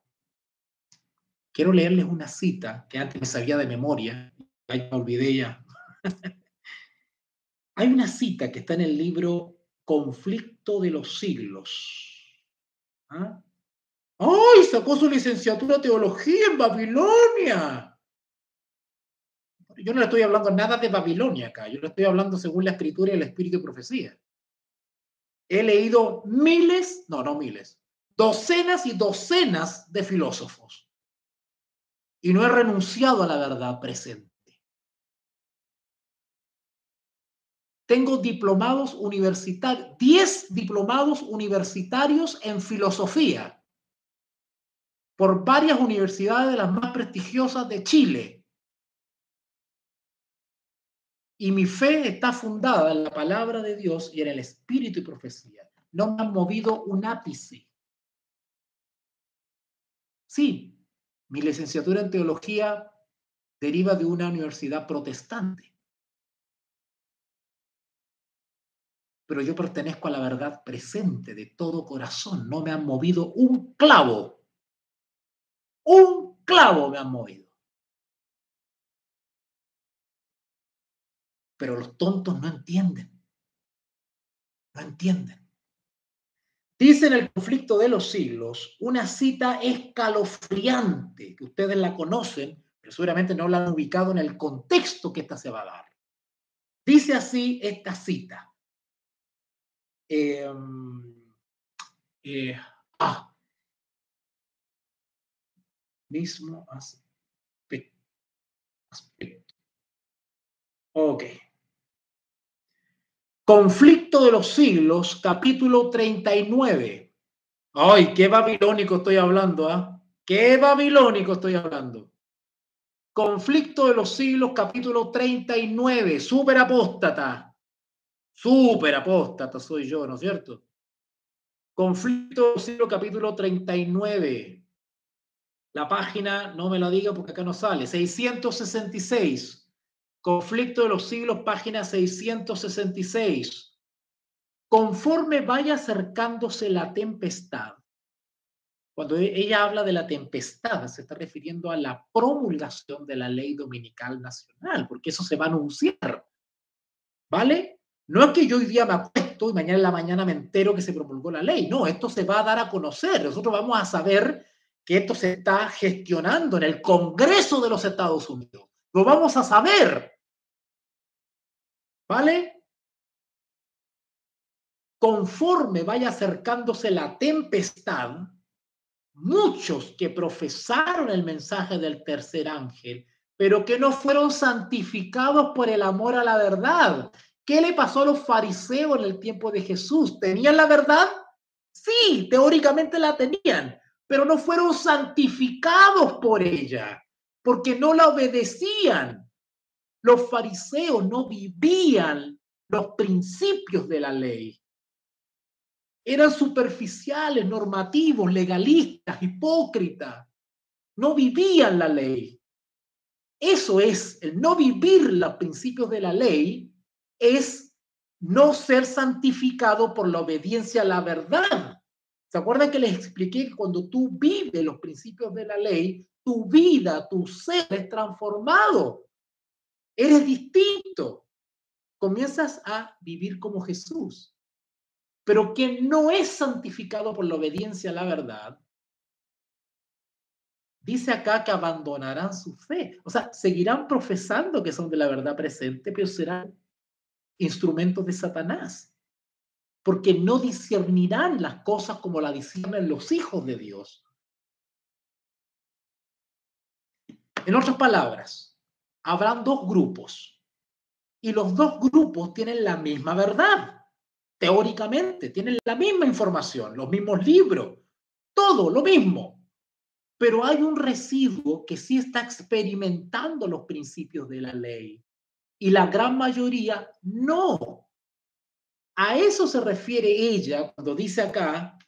Quiero leerles una cita que antes me sabía de memoria, ya me olvidé ya. Hay una cita que está en el libro Conflicto de los Siglos. ¿Ah? ¡Ay! Sacó su licenciatura en teología en Babilonia. Yo no le estoy hablando nada de Babilonia acá, yo le estoy hablando según la escritura y el espíritu de profecía. He leído miles, no miles, docenas y docenas de filósofos y no he renunciado a la verdad presente. Tengo diplomados universitarios, 10 diplomados universitarios en filosofía por varias universidades de las más prestigiosas de Chile. Y mi fe está fundada en la palabra de Dios y en el espíritu y profecía. No me han movido un ápice. Sí, mi licenciatura en teología deriva de una universidad protestante. Pero yo pertenezco a la verdad presente de todo corazón. No me han movido un clavo. Un clavo me han movido. Pero los tontos no entienden. No entienden. Dice en el Conflicto de los Siglos una cita escalofriante, que ustedes la conocen, pero seguramente no la han ubicado en el contexto que esta se va a dar. Dice así esta cita. Mismo aspecto. Ok. Conflicto de los Siglos, capítulo 39. Ay, qué babilónico estoy hablando, ¿ah? Qué babilónico estoy hablando. Conflicto de los Siglos, capítulo 39. Súper apóstata. Súper apóstata soy yo, ¿no es cierto? Conflicto de los Siglos, capítulo 39. La página, no me la diga porque acá no sale. 666. Conflicto de los Siglos, página 666. Conforme vaya acercándose la tempestad. Cuando ella habla de la tempestad, se está refiriendo a la promulgación de la ley dominical nacional, porque eso se va a anunciar. ¿Vale? No es que yo hoy día me acuesto y mañana en la mañana me entero que se promulgó la ley. No, esto se va a dar a conocer. Nosotros vamos a saber que esto se está gestionando en el Congreso de los Estados Unidos. Lo vamos a saber. ¿Vale? Conforme vaya acercándose la tempestad, muchos que profesaron el mensaje del tercer ángel, pero que no fueron santificados por el amor a la verdad. ¿Qué le pasó a los fariseos en el tiempo de Jesús? ¿Tenían la verdad? Sí, teóricamente la tenían, pero no fueron santificados por ella, porque no la obedecían. Los fariseos no vivían los principios de la ley. Eran superficiales, normativos, legalistas, hipócritas. No vivían la ley. Eso es, el no vivir los principios de la ley es no ser santificado por la obediencia a la verdad. ¿Se acuerdan que les expliqué que cuando tú vives los principios de la ley, tu vida, tu ser es transformado? Eres distinto. comienzas a vivir como Jesús, pero que no es santificado por la obediencia a la verdad, dice acá que abandonarán su fe. O sea, seguirán profesando que son de la verdad presente, pero serán instrumentos de Satanás, porque no discernirán las cosas como las disciernen los hijos de Dios. En otras palabras, habrán dos grupos y los dos grupos tienen la misma verdad. Teóricamente, tienen la misma información, los mismos libros, todo lo mismo. Pero hay un residuo que sí está experimentando los principios de la ley y la gran mayoría no. A eso se refiere ella cuando dice acá,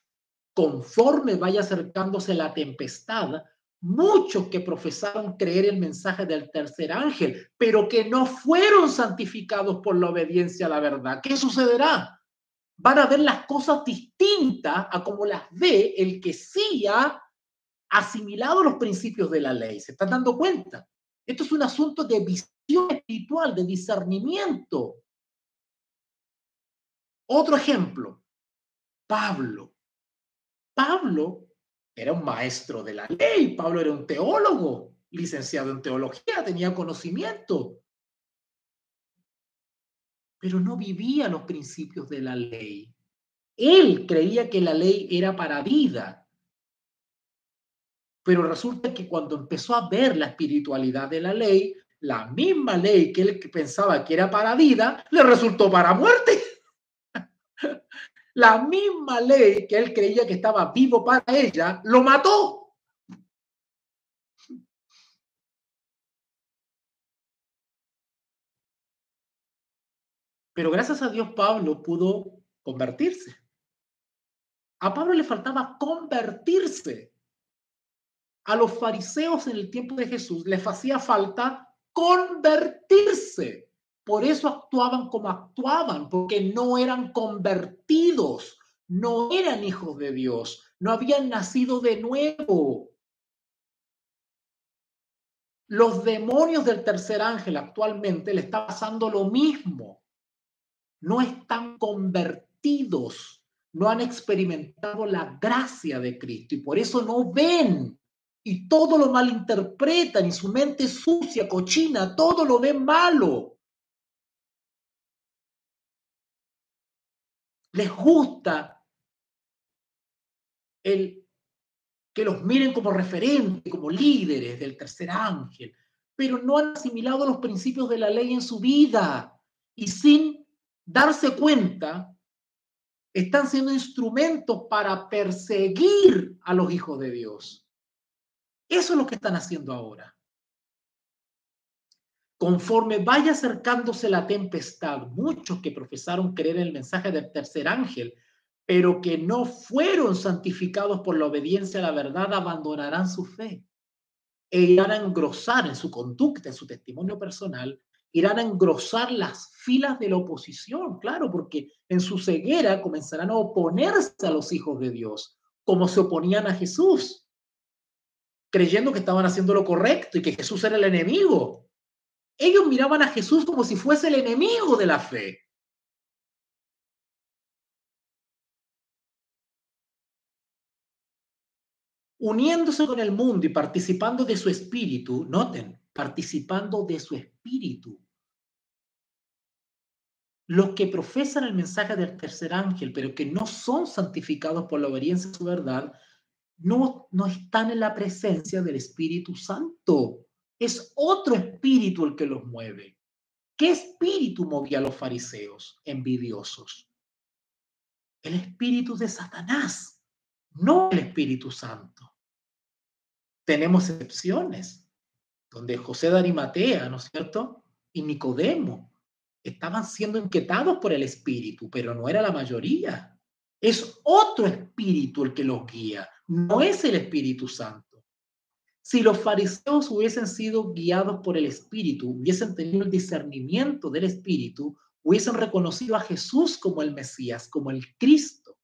conforme vaya acercándose la tempestad, muchos que profesaron creer el mensaje del tercer ángel, pero que no fueron santificados por la obediencia a la verdad. ¿Qué sucederá? Van a ver las cosas distintas a como las ve el que sí ha asimilado los principios de la ley. ¿Se están dando cuenta? Esto es un asunto de visión espiritual, de discernimiento. Otro ejemplo, Pablo. Pablo era un maestro de la ley, Pablo era un teólogo, licenciado en teología, tenía conocimiento, pero no vivía los principios de la ley. Él creía que la ley era para vida, pero resulta que cuando empezó a ver la espiritualidad de la misma ley que él pensaba que era para vida, le resultó para muerte. La misma ley que él creía que estaba vivo para ella, lo mató. Pero gracias a Dios Pablo pudo convertirse. A Pablo le faltaba convertirse. A los fariseos en el tiempo de Jesús les hacía falta convertirse. Por eso actuaban como actuaban, porque no eran convertidos, no eran hijos de Dios, no habían nacido de nuevo. Los demonios del tercer ángel actualmente le está pasando lo mismo. No están convertidos, no han experimentado la gracia de Cristo y por eso no ven y todo lo malinterpretan y su mente sucia, cochina, todo lo ven malo. Les gusta el que los miren como referentes, como líderes del tercer ángel, pero no han asimilado los principios de la ley en su vida y sin darse cuenta están siendo instrumentos para perseguir a los hijos de Dios. Eso es lo que están haciendo ahora. Conforme vaya acercándose la tempestad, muchos que profesaron creer en el mensaje del tercer ángel, pero que no fueron santificados por la obediencia a la verdad, abandonarán su fe e irán a engrosar en su conducta, en su testimonio personal, irán a engrosar las filas de la oposición, claro, porque en su ceguera comenzarán a oponerse a los hijos de Dios, como se oponían a Jesús, creyendo que estaban haciendo lo correcto y que Jesús era el enemigo. Ellos miraban a Jesús como si fuese el enemigo de la fe. Uniéndose con el mundo y participando de su espíritu, noten, participando de su espíritu. Los que profesan el mensaje del tercer ángel, pero que no son santificados por la obediencia a su verdad, no están en la presencia del Espíritu Santo. Es otro espíritu el que los mueve. ¿Qué espíritu movía a los fariseos envidiosos? El espíritu de Satanás, no el Espíritu Santo. Tenemos excepciones, donde José de Arimatea, ¿no es cierto? Y Nicodemo estaban siendo inquietados por el espíritu, pero no era la mayoría. Es otro espíritu el que los guía, no es el Espíritu Santo. Si los fariseos hubiesen sido guiados por el espíritu, hubiesen tenido el discernimiento del espíritu, hubiesen reconocido a Jesús como el Mesías, como el Cristo.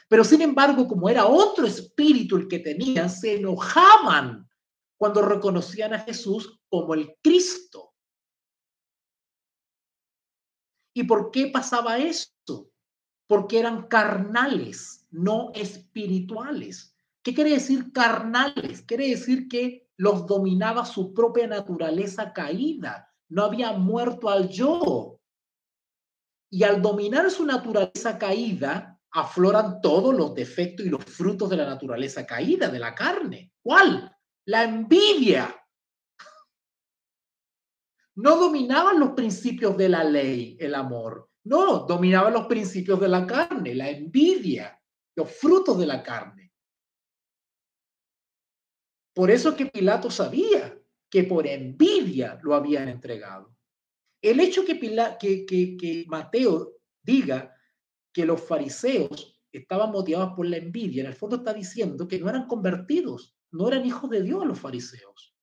Pero sin embargo, como era otro espíritu el que tenían, se enojaban cuando reconocían a Jesús como el Cristo. ¿Y por qué pasaba esto? Porque eran carnales, no espirituales. ¿Qué quiere decir carnales? Quiere decir que los dominaba su propia naturaleza caída. No había muerto al yo. Y al dominar su naturaleza caída, afloran todos los defectos y los frutos de la naturaleza caída, de la carne. ¿Cuál? La envidia. No dominaban los principios de la ley, el amor. No, dominaban los principios de la carne, la envidia, los frutos de la carne. Por eso que Pilato sabía que por envidia lo habían entregado. El hecho que Mateo diga que los fariseos estaban motivados por la envidia, en el fondo está diciendo que no eran convertidos, no eran hijos de Dios los fariseos.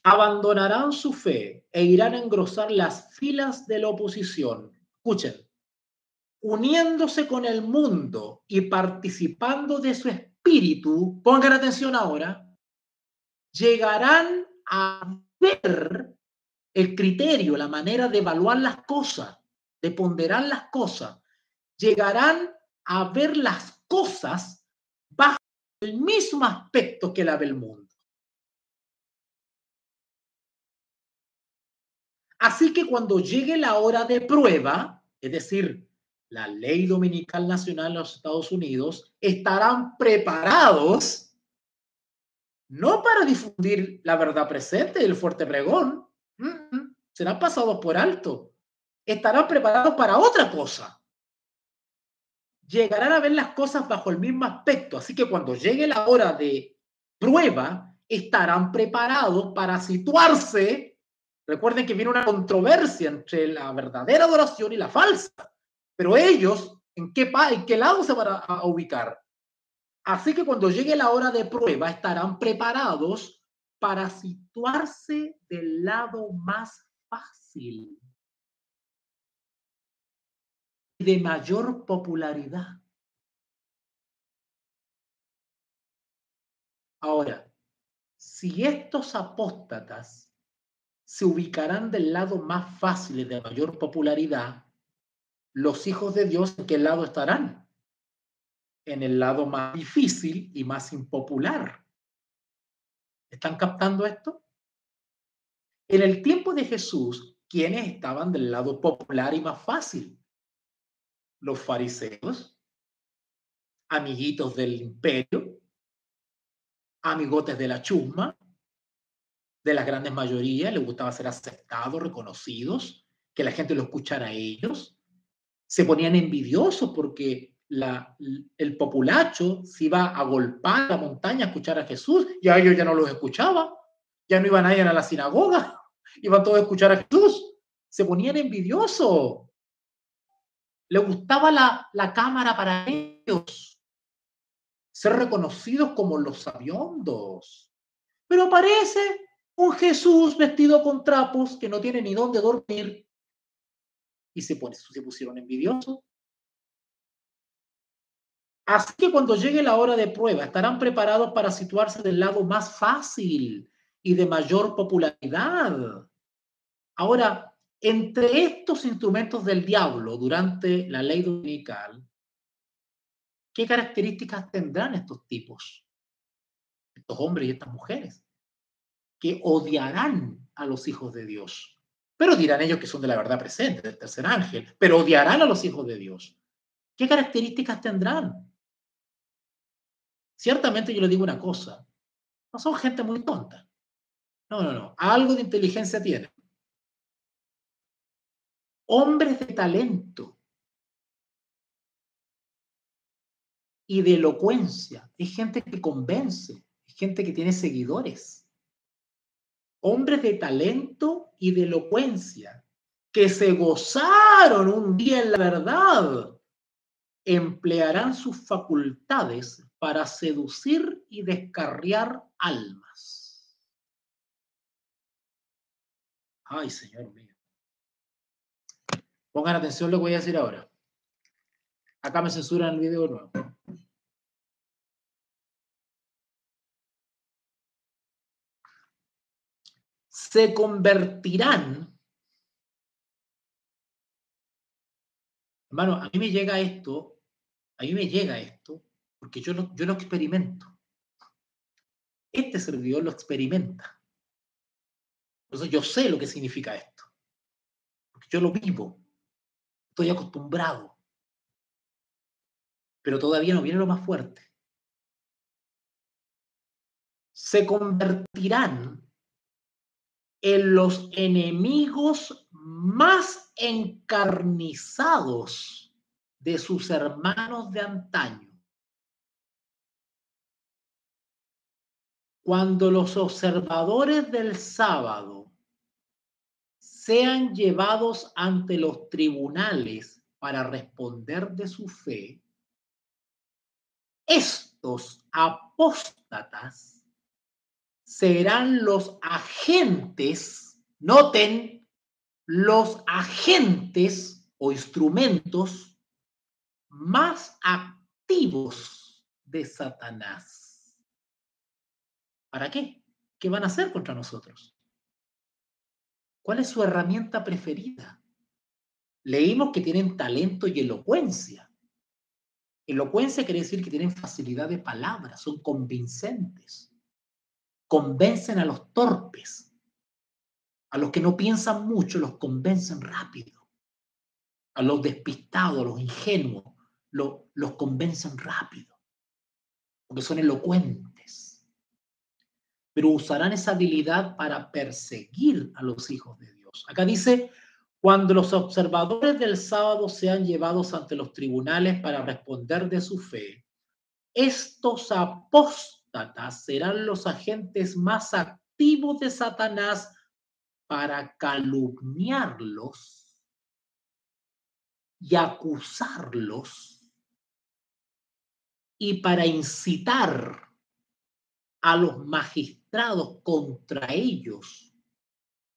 Abandonarán su fe e irán a engrosar las filas de la oposición. Escuchen, uniéndose con el mundo y participando de su espíritu, pongan atención ahora, llegarán a ver el criterio, la manera de evaluar las cosas, de ponderar las cosas, llegarán a ver las cosas bajo el mismo aspecto que la ve el mundo. Así que cuando llegue la hora de prueba, es decir, la ley dominical nacional en los Estados Unidos, estarán preparados no para difundir la verdad presente del fuerte pregón, serán pasados por alto, estarán preparados para otra cosa. Llegarán a ver las cosas bajo el mismo aspecto, así que cuando llegue la hora de prueba, estarán preparados para situarse. Recuerden que viene una controversia entre la verdadera adoración y la falsa, pero ellos, ¿en qué lado se van a ubicar? Así que cuando llegue la hora de prueba, estarán preparados para situarse del lado más fácil y de mayor popularidad. Ahora, si estos apóstatas se ubicarán del lado más fácil y de mayor popularidad, los hijos de Dios, ¿en qué lado estarán? En el lado más difícil y más impopular. ¿Están captando esto? En el tiempo de Jesús, ¿quiénes estaban del lado popular y más fácil? Los fariseos, amiguitos del imperio, amigotes de la chusma, de las grandes mayorías, les gustaba ser aceptados, reconocidos, que la gente lo escuchara a ellos. Se ponían envidiosos porque el populacho se iba a golpar la montaña a escuchar a Jesús, y a ellos ya no los escuchaba, ya no iba nadie a la sinagoga, iban todos a escuchar a Jesús. Se ponían envidiosos. Les gustaba la cámara para ellos, ser reconocidos como los sabiondos. Pero aparece un Jesús vestido con trapos que no tiene ni dónde dormir y se pusieron envidiosos. Así que cuando llegue la hora de prueba, estarán preparados para situarse del lado más fácil y de mayor popularidad. Ahora, entre estos instrumentos del diablo durante la ley dominical, ¿qué características tendrán estos tipos, estos hombres y estas mujeres? Que odiarán a los hijos de Dios. Pero dirán ellos que son de la verdad presente, del tercer ángel, pero odiarán a los hijos de Dios. ¿Qué características tendrán? Ciertamente yo les digo una cosa, no son gente muy tonta. No. Algo de inteligencia tienen. Hombres de talento y de elocuencia. Hay gente que convence, hay gente que tiene seguidores. Hombres de talento y de elocuencia que se gozaron un día en la verdad, emplearán sus facultades para seducir y descarriar almas. Ay, Señor mío. Pongan atención lo que voy a decir ahora. Acá me censuran el video nuevo. Se convertirán Hermano, a mí me llega esto, porque yo lo experimento. Este servidor lo experimenta. Entonces yo sé lo que significa esto, porque yo lo vivo, estoy acostumbrado, pero todavía no viene lo más fuerte. Se convertirán en los enemigos más encarnizados de sus hermanos de antaño. Cuando los observadores del sábado sean llevados ante los tribunales para responder de su fe, estos apóstatas serán los agentes, noten, los agentes o instrumentos más activos de Satanás. ¿Para qué? ¿Qué van a hacer contra nosotros? ¿Cuál es su herramienta preferida? Leímos que tienen talento y elocuencia. Elocuencia quiere decir que tienen facilidad de palabra, son convincentes. Convencen a los torpes. A los que no piensan mucho los convencen rápido. A los despistados, a los ingenuos, los convencen rápido. Porque son elocuentes. Pero usarán esa habilidad para perseguir a los hijos de Dios. Acá dice, cuando los observadores del sábado sean llevados ante los tribunales para responder de su fe, estos apóstatas serán los agentes más activos de Satanás para calumniarlos y acusarlos y para incitar a los magistrados contra ellos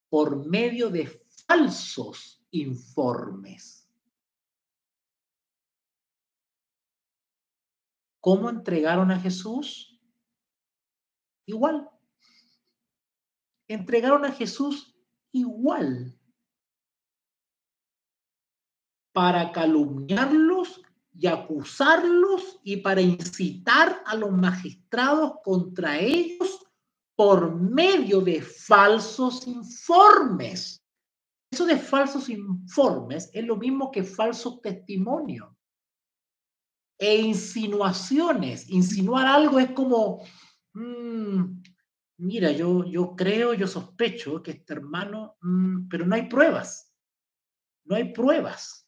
por medio de falsos informes. ¿Cómo entregaron a Jesús? Igual. Entregaron a Jesús igual. Para calumniarlos y acusarlos y para incitar a los magistrados contra ellos por medio de falsos informes. Eso de falsos informes es lo mismo que falsos testimonios e insinuaciones. Insinuar algo es como, mira, yo creo, yo sospecho que este hermano, pero no hay pruebas. No hay pruebas.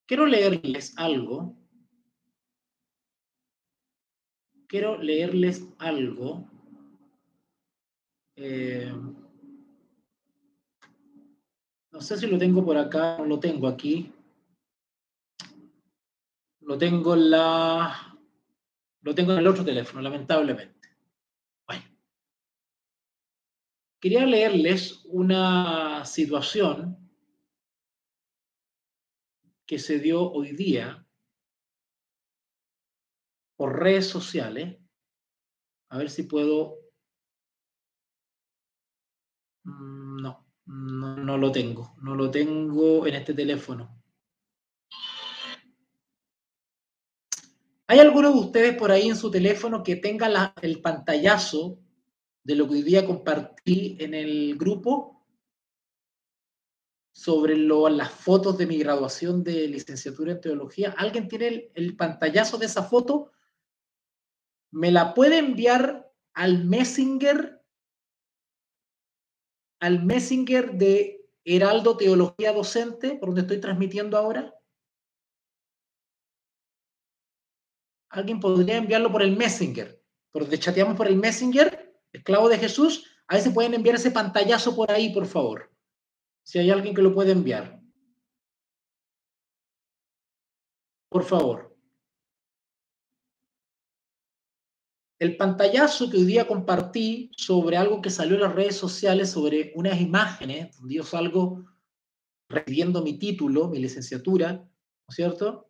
Quiero leerles algo. Quiero leerles algo. No sé si lo tengo por acá, no lo tengo aquí. Lo tengo lo tengo en el otro teléfono, lamentablemente. Bueno. Quería leerles una situación que se dio hoy día por redes sociales. A ver si puedo. No lo tengo. No lo tengo en este teléfono. ¿Hay alguno de ustedes por ahí en su teléfono que tenga el pantallazo de lo que hoy día compartí en el grupo sobre las fotos de mi graduación de licenciatura en teología? ¿Alguien tiene el pantallazo de esa foto? ¿Me la puede enviar al Messenger de Heraldo Teología Docente, por donde estoy transmitiendo ahora? Alguien podría enviarlo por el Messenger, por donde chateamos por el Messenger, Esclavo de Jesús. A ver si pueden enviar ese pantallazo por ahí, por favor. Si hay alguien que lo puede enviar. Por favor. El pantallazo que hoy día compartí sobre algo que salió en las redes sociales, sobre unas imágenes, donde yo salgo recibiendo mi título, mi licenciatura, ¿no es cierto?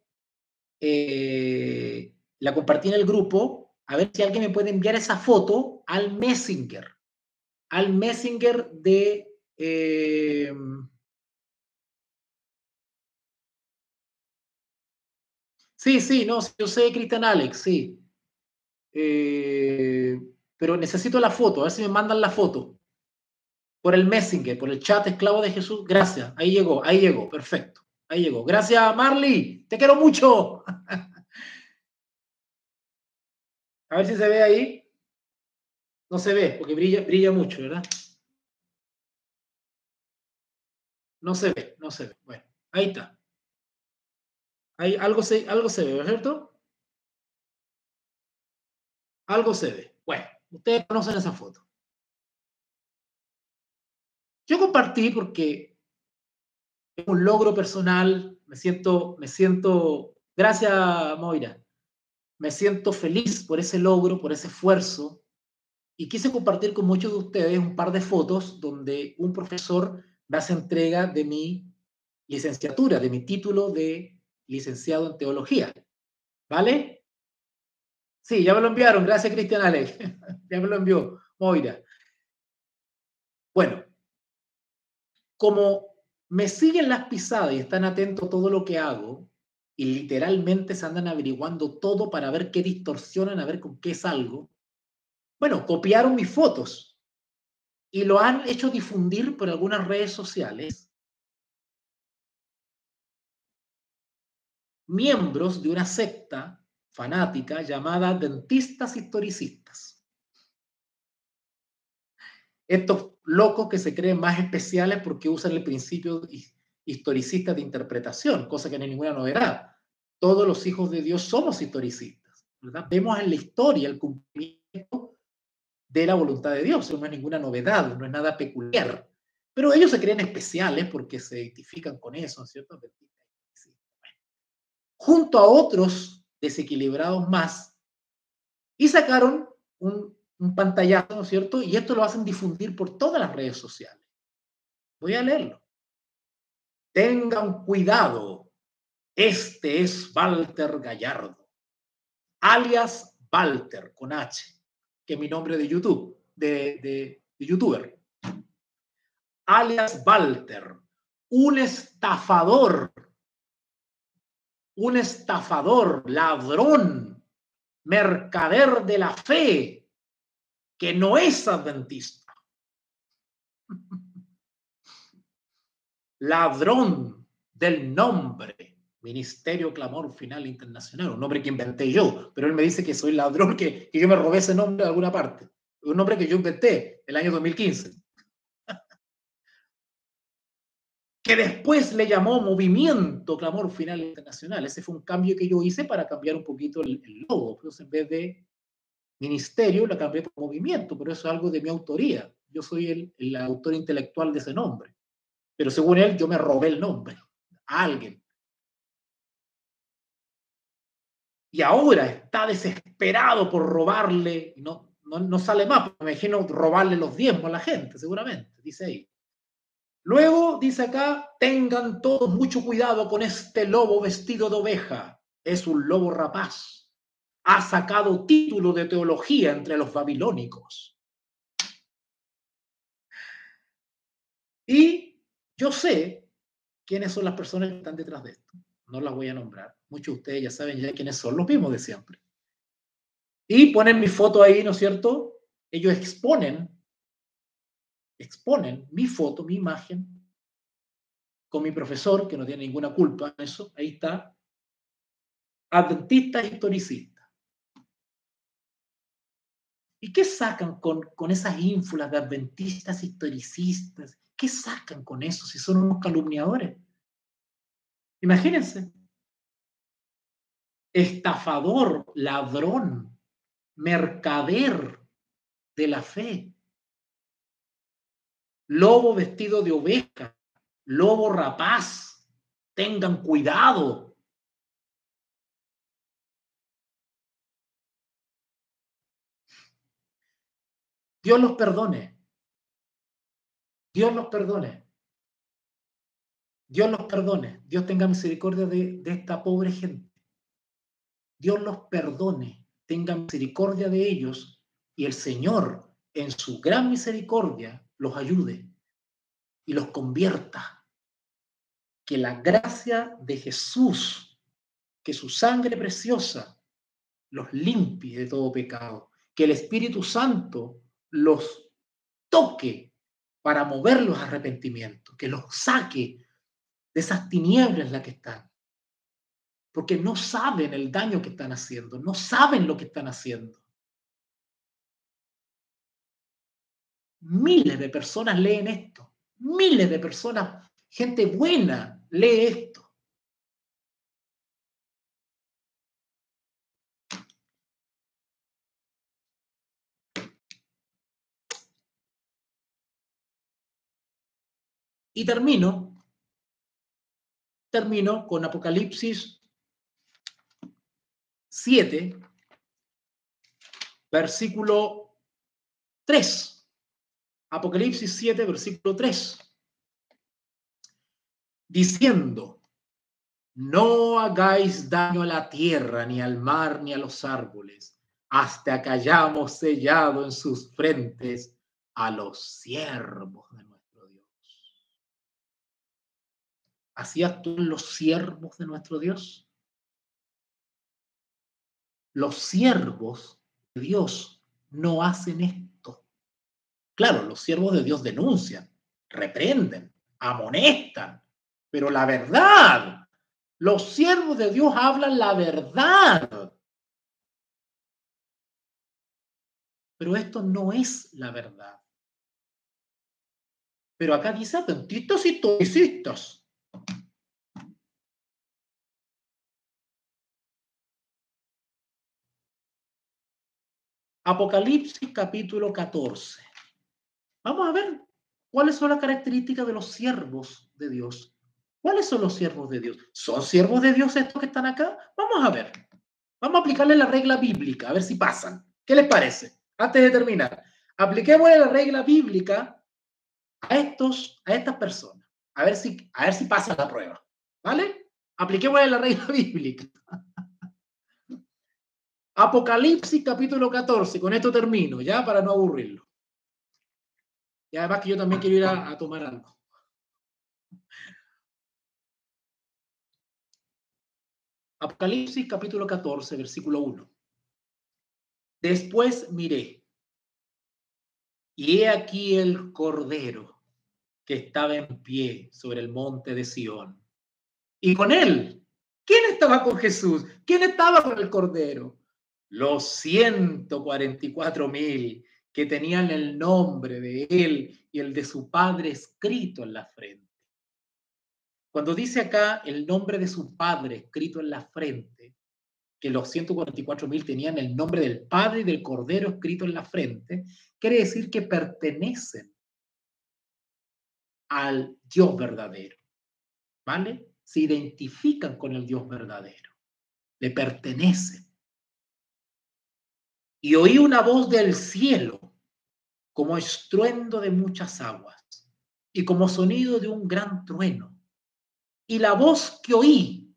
La compartí en el grupo, a ver si alguien me puede enviar esa foto al Messenger. al Messenger de... sí, no, yo sé, Cristian Alex, sí. Pero necesito la foto, a ver si me mandan la foto. Por el Messenger, por el chat esclavo de Jesús. Gracias, ahí llegó, perfecto. Ahí llegó. Gracias, Marley, te quiero mucho. A ver si se ve ahí. No se ve, porque brilla mucho, ¿verdad? No se ve, no se ve. Bueno, ahí está. Ahí algo se ve, ¿cierto? Algo se ve. Bueno, ustedes conocen esa foto. Yo compartí porque es un logro personal, gracias Moira, me siento feliz por ese logro, por ese esfuerzo, y quise compartir con muchos de ustedes un par de fotos donde un profesor me hace entrega de mi licenciatura, de mi título de licenciado en teología. ¿Vale? Sí, ya me lo enviaron. Gracias, Cristian Alex. Ya me lo envió Moira. Bueno, como me siguen las pisadas y están atentos a todo lo que hago, y literalmente se andan averiguando todo para ver qué distorsionan, a ver con qué salgo, bueno, copiaron mis fotos y lo han hecho difundir por algunas redes sociales miembros de una secta fanática llamada Dentistas Historicistas. Estos locos que se creen más especiales porque usan el principio historicista de interpretación, cosa que no es ninguna novedad. Todos los hijos de Dios somos historicistas, ¿verdad? Vemos en la historia el cumplimiento de la voluntad de Dios, eso no es ninguna novedad, no es nada peculiar. Pero ellos se creen especiales porque se identifican con eso, ¿cierto? Junto a otros desequilibrados más, y sacaron un pantallazo, ¿no es cierto? Y esto lo hacen difundir por todas las redes sociales. Voy a leerlo. Tengan cuidado. Este es Walter Gallardo, alias Walter, con H, que es mi nombre de YouTube, de youtuber. Alias Walter, un estafador, ladrón, mercader de la fe, que no es adventista. Ladrón del nombre Ministerio Clamor Final Internacional, un nombre que inventé yo, pero él me dice que soy ladrón, que yo me robé ese nombre de alguna parte. Un nombre que yo inventé el año 2015. Que después le llamó Movimiento Clamor Final Internacional. Ese fue un cambio que yo hice para cambiar un poquito el logo. Entonces, en vez de Ministerio, lo cambié por Movimiento, pero eso es algo de mi autoría. Yo soy el autor intelectual de ese nombre. Pero según él, yo me robé el nombre a alguien. Y ahora está desesperado por robarle, no sale más, me imagino robarle los diezmos a la gente, seguramente, dice ahí. Luego dice acá, tengan todos mucho cuidado con este lobo vestido de oveja, es un lobo rapaz, ha sacado título de teología entre los babilónicos. Y yo sé quiénes son las personas que están detrás de esto, no las voy a nombrar, muchos de ustedes ya saben ya quiénes son, los mismos de siempre. Y ponen mi foto ahí, ¿no es cierto? Ellos exponen mi foto, mi imagen, con mi profesor, que no tiene ninguna culpa en eso, ahí está, adventista historicista. ¿Y qué sacan con esas ínfulas de adventistas historicistas? ¿Qué sacan con eso si son unos calumniadores? Imagínense. Estafador, ladrón, mercader de la fe, lobo vestido de oveja, lobo rapaz, tengan cuidado. Dios los perdone. Dios los perdone. Dios los perdone. Dios tenga misericordia de esta pobre gente. Dios los perdone. Tenga misericordia de ellos y el Señor en su gran misericordia los ayude y los convierta. Que la gracia de Jesús, que su sangre preciosa los limpie de todo pecado. Que el Espíritu Santo los toque para moverlos a arrepentimiento. Que los saque de esas tinieblas en las que están. Porque no saben el daño que están haciendo. No saben lo que están haciendo. Miles de personas leen esto. Miles de personas, gente buena, lee esto. Y termino con Apocalipsis 7, versículo 3. Apocalipsis 7, versículo 3. Diciendo, no hagáis daño a la tierra, ni al mar, ni a los árboles, hasta que hayamos sellado en sus frentes a los siervos de nuestro Dios. ¿Así actúan los siervos de nuestro Dios? Los siervos de Dios no hacen esto. Claro, los siervos de Dios denuncian, reprenden, amonestan, pero la verdad, los siervos de Dios hablan la verdad. Pero esto no es la verdad. Pero acá dice atentistas y toicistas. Apocalipsis capítulo 14. Vamos a ver cuáles son las características de los siervos de Dios. ¿Cuáles son los siervos de Dios? ¿Son siervos de Dios estos que están acá? Vamos a ver. Vamos a aplicarle la regla bíblica, a ver si pasan. ¿Qué les parece? Antes de terminar, apliquemos la regla bíblica a estas personas. A ver si pasan la prueba. ¿Vale? Apliquemos la regla bíblica. Apocalipsis capítulo 14. Con esto termino, ya, para no aburrirlo. Y además que yo también quiero ir a tomar algo. Apocalipsis capítulo 14, versículo 1. Después miré, y he aquí el Cordero que estaba en pie sobre el monte de Sión. Y con él, ¿quién estaba con Jesús? ¿Quién estaba con el Cordero? Los 144,000 que tenían el nombre de él y el de su padre escrito en la frente. Cuando dice acá el nombre de su padre escrito en la frente, que los 144,000 tenían el nombre del Padre y del Cordero escrito en la frente, quiere decir que pertenecen al Dios verdadero, ¿vale? Se identifican con el Dios verdadero, le pertenecen. Y oí una voz del cielo, como estruendo de muchas aguas, y como sonido de un gran trueno. Y la voz que oí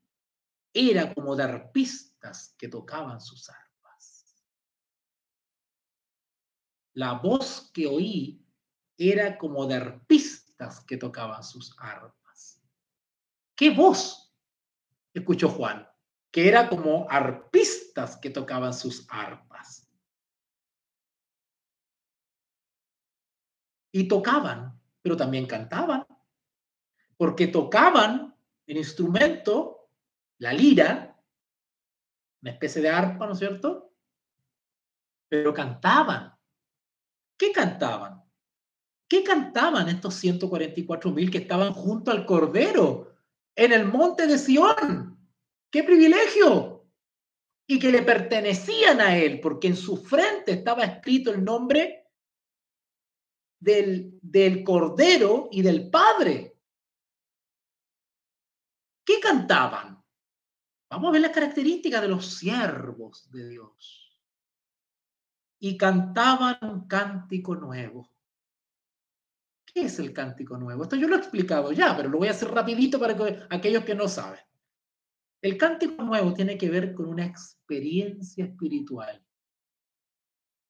era como de arpistas que tocaban sus arpas. La voz que oí era como de arpistas que tocaban sus arpas. ¿Qué voz? Escuchó Juan, que era como arpistas que tocaban sus arpas. Y tocaban, pero también cantaban, porque tocaban el instrumento, la lira, una especie de arpa, ¿no es cierto? Pero cantaban. ¿Qué cantaban? ¿Qué cantaban estos 144,000 que estaban junto al Cordero en el monte de Sión? ¡Qué privilegio! Y que le pertenecían a él, porque en su frente estaba escrito el nombre del Cordero y del Padre. ¿Qué cantaban? Vamos a ver las características de los siervos de Dios. Y cantaban un cántico nuevo. ¿Qué es el cántico nuevo? Esto yo lo he explicado ya, pero lo voy a hacer rapidito para aquellos que no saben. El cántico nuevo tiene que ver con una experiencia espiritual.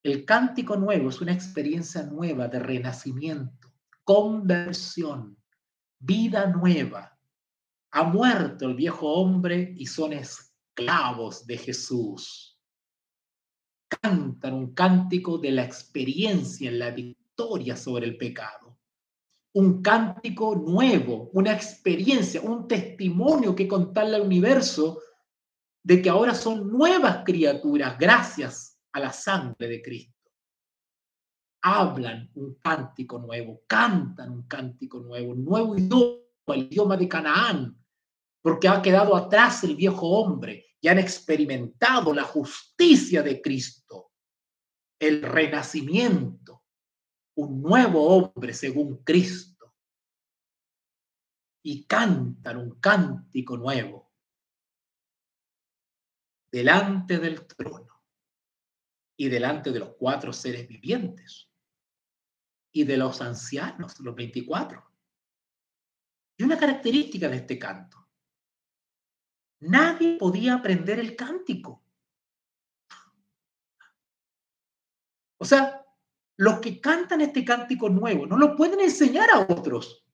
El cántico nuevo es una experiencia nueva de renacimiento, conversión, vida nueva. Ha muerto el viejo hombre y son esclavos de Jesús. Cantan un cántico de la experiencia en la victoria sobre el pecado. Un cántico nuevo, una experiencia, un testimonio que contarle al universo de que ahora son nuevas criaturas gracias a la sangre de Cristo. Hablan un cántico nuevo, cantan un cántico nuevo, un nuevo idioma, el idioma de Canaán, porque ha quedado atrás el viejo hombre y han experimentado la justicia de Cristo, el renacimiento, un nuevo hombre según Cristo, y cantan un cántico nuevo delante del trono y delante de los 4 seres vivientes y de los ancianos, los 24. Y una característica de este canto: nadie podía aprender el cántico. O sea, los que cantan este cántico nuevo no lo pueden enseñar a otros.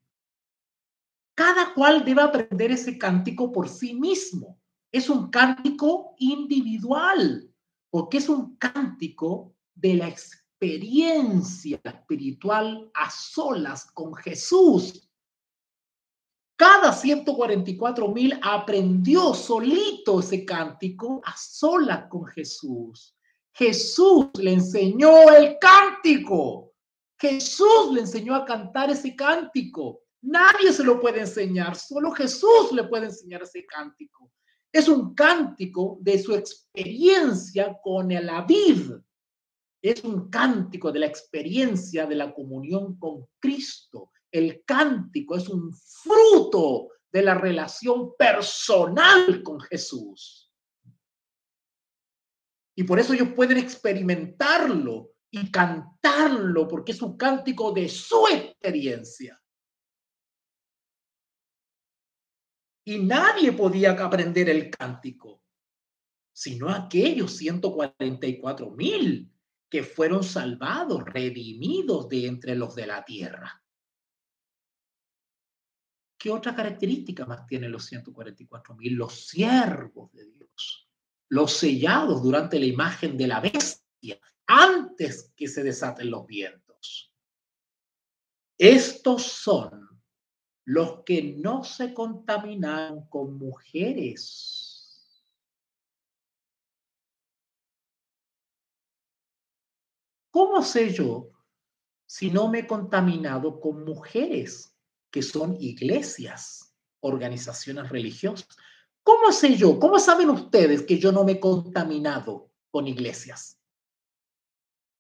Cada cual debe aprender ese cántico por sí mismo. Es un cántico individual, porque es un cántico de la experiencia espiritual a solas con Jesús. Cada 144,000 aprendió solito ese cántico a solas con Jesús. Jesús le enseñó el cántico. Jesús le enseñó a cantar ese cántico. Nadie se lo puede enseñar, solo Jesús le puede enseñar ese cántico. Es un cántico de su experiencia con el vid. Es un cántico de la experiencia de la comunión con Cristo. El cántico es un fruto de la relación personal con Jesús. Y por eso ellos pueden experimentarlo y cantarlo, porque es un cántico de su experiencia. Y nadie podía aprender el cántico, sino aquellos 144,000 que fueron salvados, redimidos de entre los de la tierra. ¿Qué otra característica más tienen los 144,000? Los siervos de Dios, los sellados durante la imagen de la bestia, antes que se desaten los vientos. Estos son los que no se contaminaron con mujeres. ¿Cómo sé yo si no me he contaminado con mujeres, que son iglesias, organizaciones religiosas? ¿Cómo sé yo? ¿Cómo saben ustedes que yo no me he contaminado con iglesias?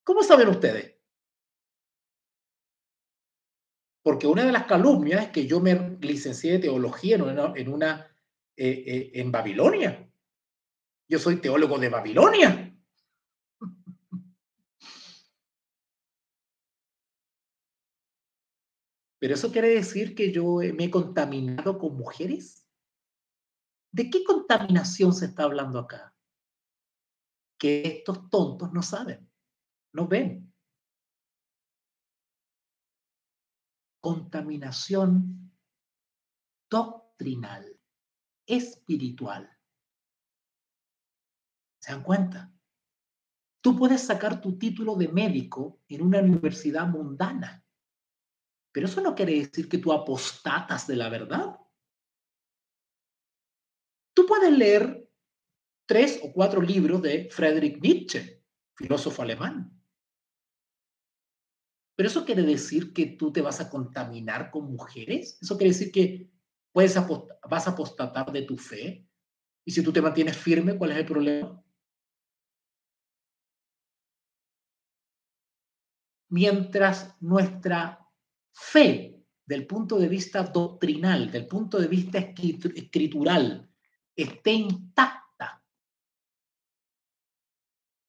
¿Cómo saben ustedes? Porque una de las calumnias es que yo me licencié de teología en Babilonia. Yo soy teólogo de Babilonia. ¿Pero eso quiere decir que yo me he contaminado con mujeres? ¿De qué contaminación se está hablando acá? Que estos tontos no saben, no ven. Contaminación doctrinal, espiritual. ¿Se dan cuenta? Tú puedes sacar tu título de médico en una universidad mundana, pero eso no quiere decir que tú apostatas de la verdad. Tú puedes leer 3 o 4 libros de Friedrich Nietzsche, filósofo alemán, pero eso quiere decir que tú te vas a contaminar con mujeres. Eso quiere decir que vas a apostatar de tu fe. Y si tú te mantienes firme, ¿cuál es el problema? Mientras nuestra fe, del punto de vista doctrinal, del punto de vista escritural, esté intacta,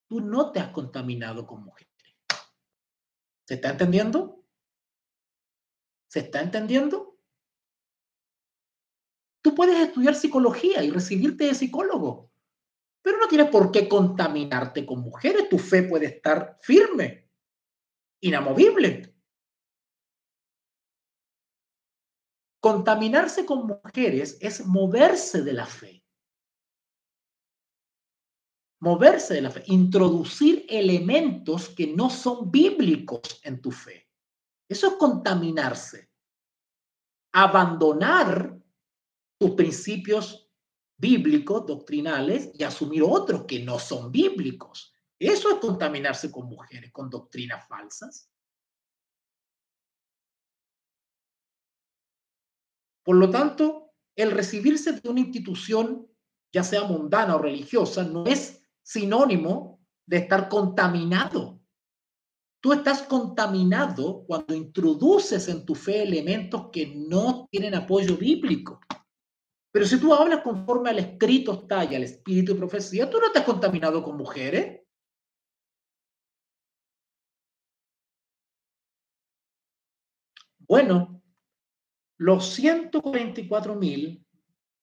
tú no te has contaminado con mujeres. ¿Se está entendiendo? ¿Se está entendiendo? Tú puedes estudiar psicología y recibirte de psicólogo, Pero no tienes por qué contaminarte con mujeres. Tu fe puede estar firme, inamovible. Contaminarse con mujeres es moverse de la fe. Moverse de la fe, introducir elementos que no son bíblicos en tu fe. Eso es contaminarse. Abandonar tus principios bíblicos, doctrinales, y asumir otros que no son bíblicos. Eso es contaminarse con mujeres, con doctrinas falsas. Por lo tanto, el recibirse de una institución, ya sea mundana o religiosa, no es sinónimo de estar contaminado. Tú estás contaminado cuando introduces en tu fe elementos que no tienen apoyo bíblico. Pero si tú hablas conforme al escrito está y al espíritu de profecía, tú no estás contaminado con mujeres. Bueno, los 144,000,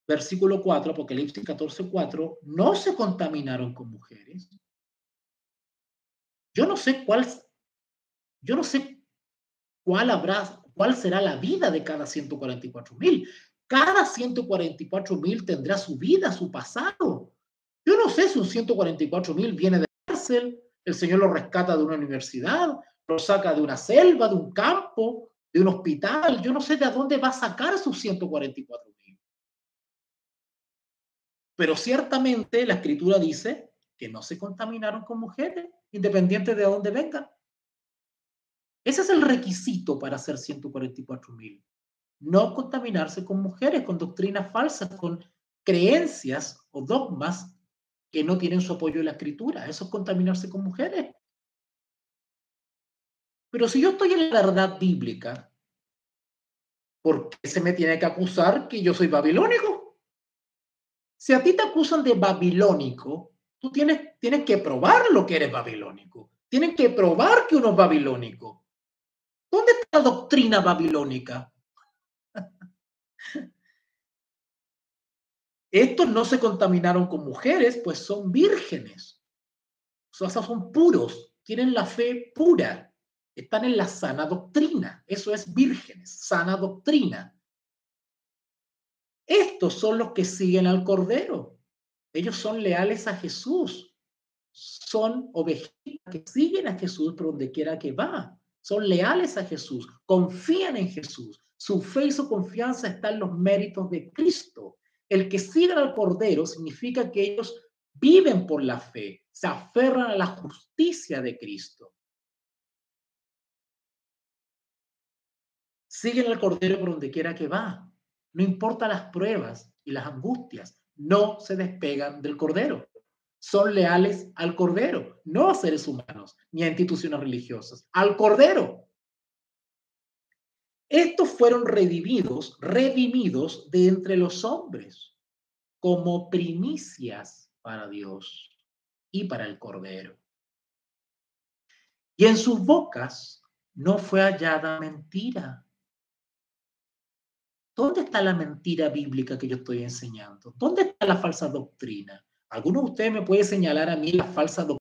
versículo 4, Apocalipsis 14:4, no se contaminaron con mujeres. Yo no sé cuál, yo no sé cuál será la vida de cada 144,000. Cada 144,000 tendrá su vida, su pasado. Yo no sé si un 144,000 viene de la cárcel, el Señor lo rescata de una universidad, lo saca de una selva, de un campo, de un hospital. Yo no sé de dónde va a sacar sus 144,000. Pero ciertamente la Escritura dice que no se contaminaron con mujeres, independiente de dónde vengan. Ese es el requisito para ser 144,000. No contaminarse con mujeres, con doctrinas falsas, con creencias o dogmas que no tienen su apoyo en la escritura. Eso es contaminarse con mujeres. Pero si yo estoy en la verdad bíblica, ¿por qué se me tiene que acusar que yo soy babilónico? Si a ti te acusan de babilónico, tú tienes que probar lo que eres babilónico. Tienes que probar que uno es babilónico. ¿Dónde está la doctrina babilónica? Estos no se contaminaron con mujeres, pues son vírgenes. O sea, son puros, tienen la fe pura, están en la sana doctrina. Eso es vírgenes, sana doctrina. Estos son los que siguen al Cordero. Ellos son leales a Jesús. Son ovejitas que siguen a Jesús por donde quiera que va. Son leales a Jesús, confían en Jesús. Su fe y su confianza están en los méritos de Cristo. El que sigue al Cordero significa que ellos viven por la fe, se aferran a la justicia de Cristo. Siguen al Cordero por donde quiera que va. No importa las pruebas y las angustias, no se despegan del Cordero. Son leales al Cordero, no a seres humanos ni a instituciones religiosas, al Cordero. Estos fueron redimidos de entre los hombres como primicias para Dios y para el Cordero. Y en sus bocas no fue hallada mentira. ¿Dónde está la mentira bíblica que yo estoy enseñando? ¿Dónde está la falsa doctrina? ¿Alguno de ustedes me puede señalar a mí la falsa doctrina